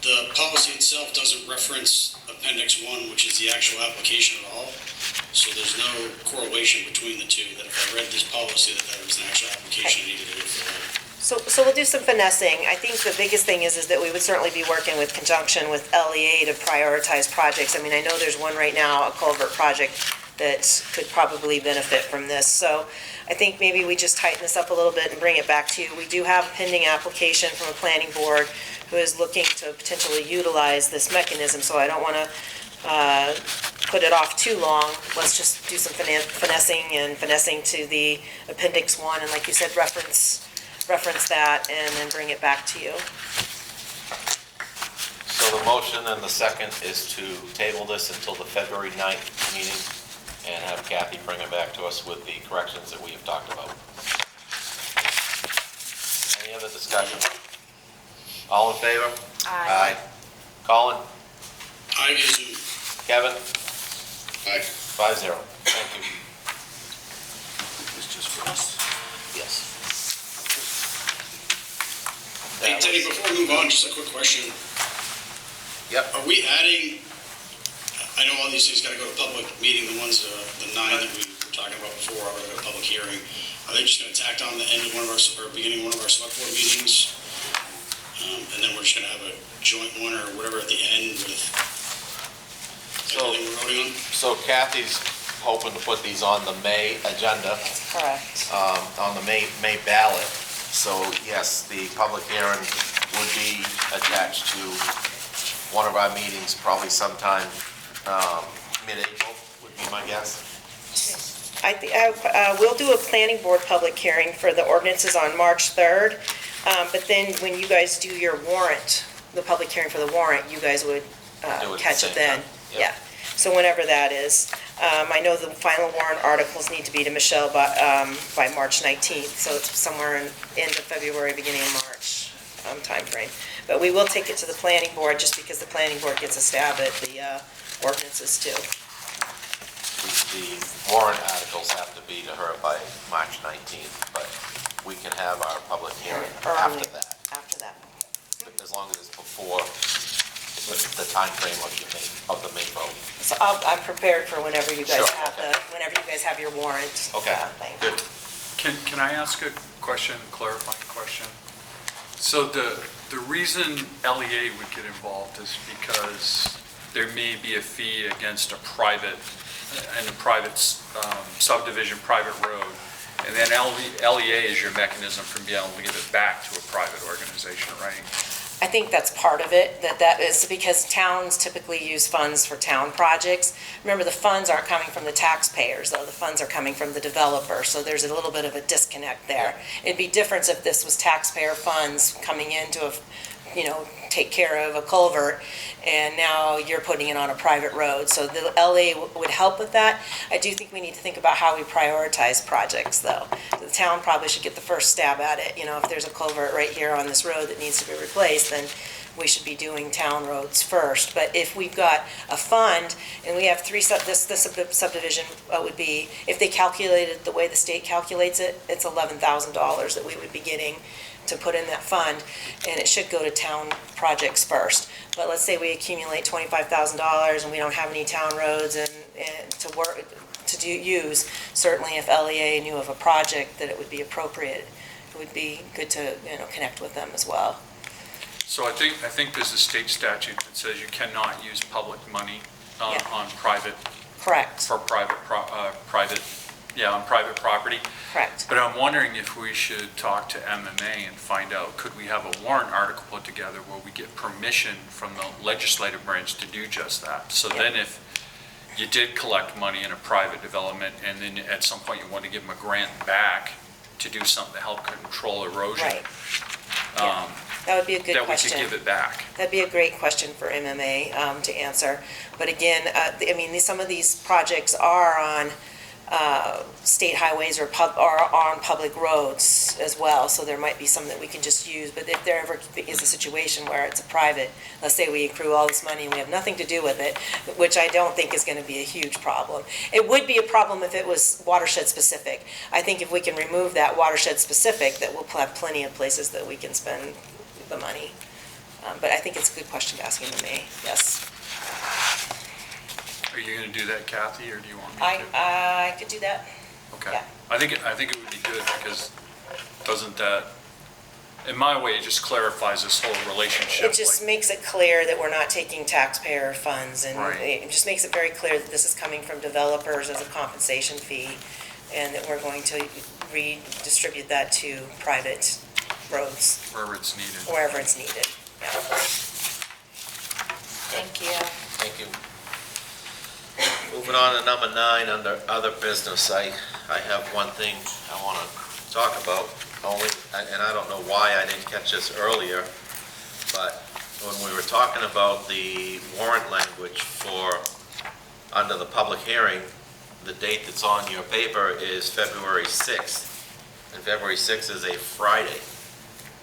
G: the policy itself doesn't reference Appendix 1, which is the actual application at all. So there's no correlation between the two, that if I read this policy, that there was an actual application needed to fill out.
M: So we'll do some finessing. I think the biggest thing is that we would certainly be working with conjunction with LEA to prioritize projects. I mean, I know there's one right now, a culvert project, that could probably benefit from this. So I think maybe we just tighten this up a little bit and bring it back to you. We do have a pending application from a planning board who is looking to potentially utilize this mechanism, so I don't want to put it off too long. Let's just do some finessing to the Appendix 1, and like you said, reference that and then bring it back to you.
A: So the motion and the second is to table this until the February 9th meeting and have Kathy bring it back to us with the corrections that we have talked about. Any other discussion? All in favor?
I: Aye.
A: Colin?
G: Aye, Jason.
A: Kevin?
E: Aye.
A: 5-0. Thank you.
D: It's just for us.
A: Yes.
G: Hey, Teddy, before we move on, just a quick question.
A: Yep.
G: Are we adding, I know all these things gotta go to public meeting, the ones, the 9 that we were talking about before, are gonna go to public hearing. Are they just gonna tack on the end of one of our, or beginning of one of our select board meetings? And then we're just gonna have a joint one or whatever at the end with everything we're voting on?
A: So Kathy's hoping to put these on the May agenda,
M: Correct.
A: on the May ballot. So yes, the public hearing would be attached to one of our meetings, probably sometime mid-April would be my guess.
M: We'll do a planning board public hearing for the ordinances on March 3rd, but then when you guys do your warrant, the public hearing for the warrant, you guys would
A: Do it at the
M: catch
A: same
M: it then.
A: time.
M: Yeah, so whenever that is. I know the final warrant articles need to be to Michelle by March 19th, so it's somewhere in end of February, beginning of March timeframe. But we will take it to the planning board, just because the planning board gets a stab at the ordinances too.
A: The warrant articles have to be to her by March 19th, but we can have our public hearing after that,
M: After that.
A: as long as it's before the timeframe of the May vote.
M: So I'm prepared for whenever you guys
A: Sure,
M: have
A: okay.
M: whenever you guys have your warrant.
A: Okay,
M: thing.
A: good.
B: Can I ask a question, clarifying question? So the reason LEA would get involved is because there may be a fee against a private subdivision, private road, and then LEA is your mechanism for being able to give it back to a private organization, right?
M: I think that's part of it, that is because towns typically use funds for town projects. Remember, the funds aren't coming from the taxpayers, though, the funds are coming from the developer, so there's a little bit of a disconnect there. It'd be different if this was taxpayer funds coming in to, take care of a culvert, and now you're putting it on a private road, so the LA would help with that. I do think we need to think about how we prioritize projects, though. The town probably should get the first stab at it, if there's a culvert right here on this road that needs to be replaced, then we should be doing town roads first. But if we've got a fund, and we have this subdivision would be, if they calculated the way the state calculates it, it's $11,000 that we would be getting to put in that fund, and it should go to town projects first. But let's say we accumulate $25,000 and we don't have any town roads and to use, certainly if LEA knew of a project that it would be appropriate, it would be good to, connect with them as well.
B: So I think there's a state statute that says you cannot use public money on private.
M: Correct.
B: For private on private property.
M: Correct.
B: But I'm wondering if we should talk to MMA and find out, could we have a warrant article put together where we get permission from the legislative branch to do just that? So then if you did collect money in a private development and then at some point you want to give them a grant back to do something to help control erosion.
M: Right. Yeah. That would be a good question.
B: That we could give it back.
M: That'd be a great question for MMA to answer. But again, I mean, some of these projects are on state highways or on public roads as well, so there might be some that we can just use. But if there ever is a situation where it's a private, let's say we accrue all this money and we have nothing to do with it, which I don't think is going to be a huge problem. It would be a problem if it was watershed specific. I think if we can remove that watershed specific, that we'll have plenty of places that we can spend the money. But I think it's a good question to ask MMA, yes.
B: Are you going to do that, Kathy, or do you want me to?
M: I could do that.
B: Okay.
M: Yeah.
B: I think it would be good because doesn't that, in my way, it just clarifies this whole relationship.
M: It just makes it clear that we're not taking taxpayer funds, and
B: Right.
M: it just makes it very clear that this is coming from developers as a compensation fee, and that we're going to redistribute that to private roads,
B: Wherever it's needed.
M: wherever it's needed. Yeah. Thank you.
A: Thank you. Moving on to number 9, under other business, I have one thing I want to talk about, only, and I don't know why I didn't catch this earlier, but when we were talking about the warrant language for, under the public hearing, the date that's on your paper is February 6th, and February 6th is a Friday.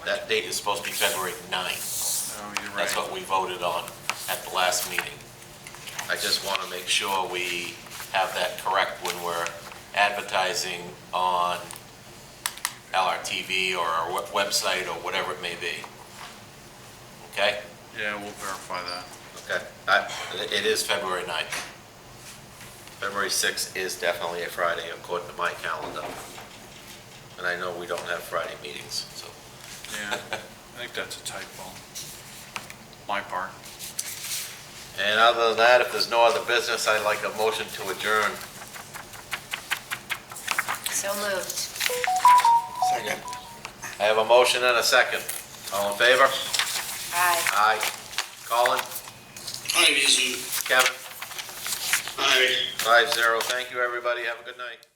A: That date is supposed to be February 9th.
B: Oh, you're right.
A: That's what we voted on at the last meeting. I just want to make sure we have that correct when we're advertising on LRTV or our website or whatever it may be. Okay?
B: Yeah, we'll verify that.
A: Okay. It is February 9th. February 6th is definitely a Friday according to my calendar. And I know we don't have Friday meetings, so.
B: Yeah, I think that's a typo. My part.
A: And other than that, if there's no other business, I'd like a motion to adjourn.
I: So moved.
D: Second.
A: I have a motion and a second. All in favor?
I: Aye.
A: Aye. Colin?
G: Hi, Vizu.
A: Kevin?
G: Hi.
A: 5-0. Thank you, everybody. Have a good night.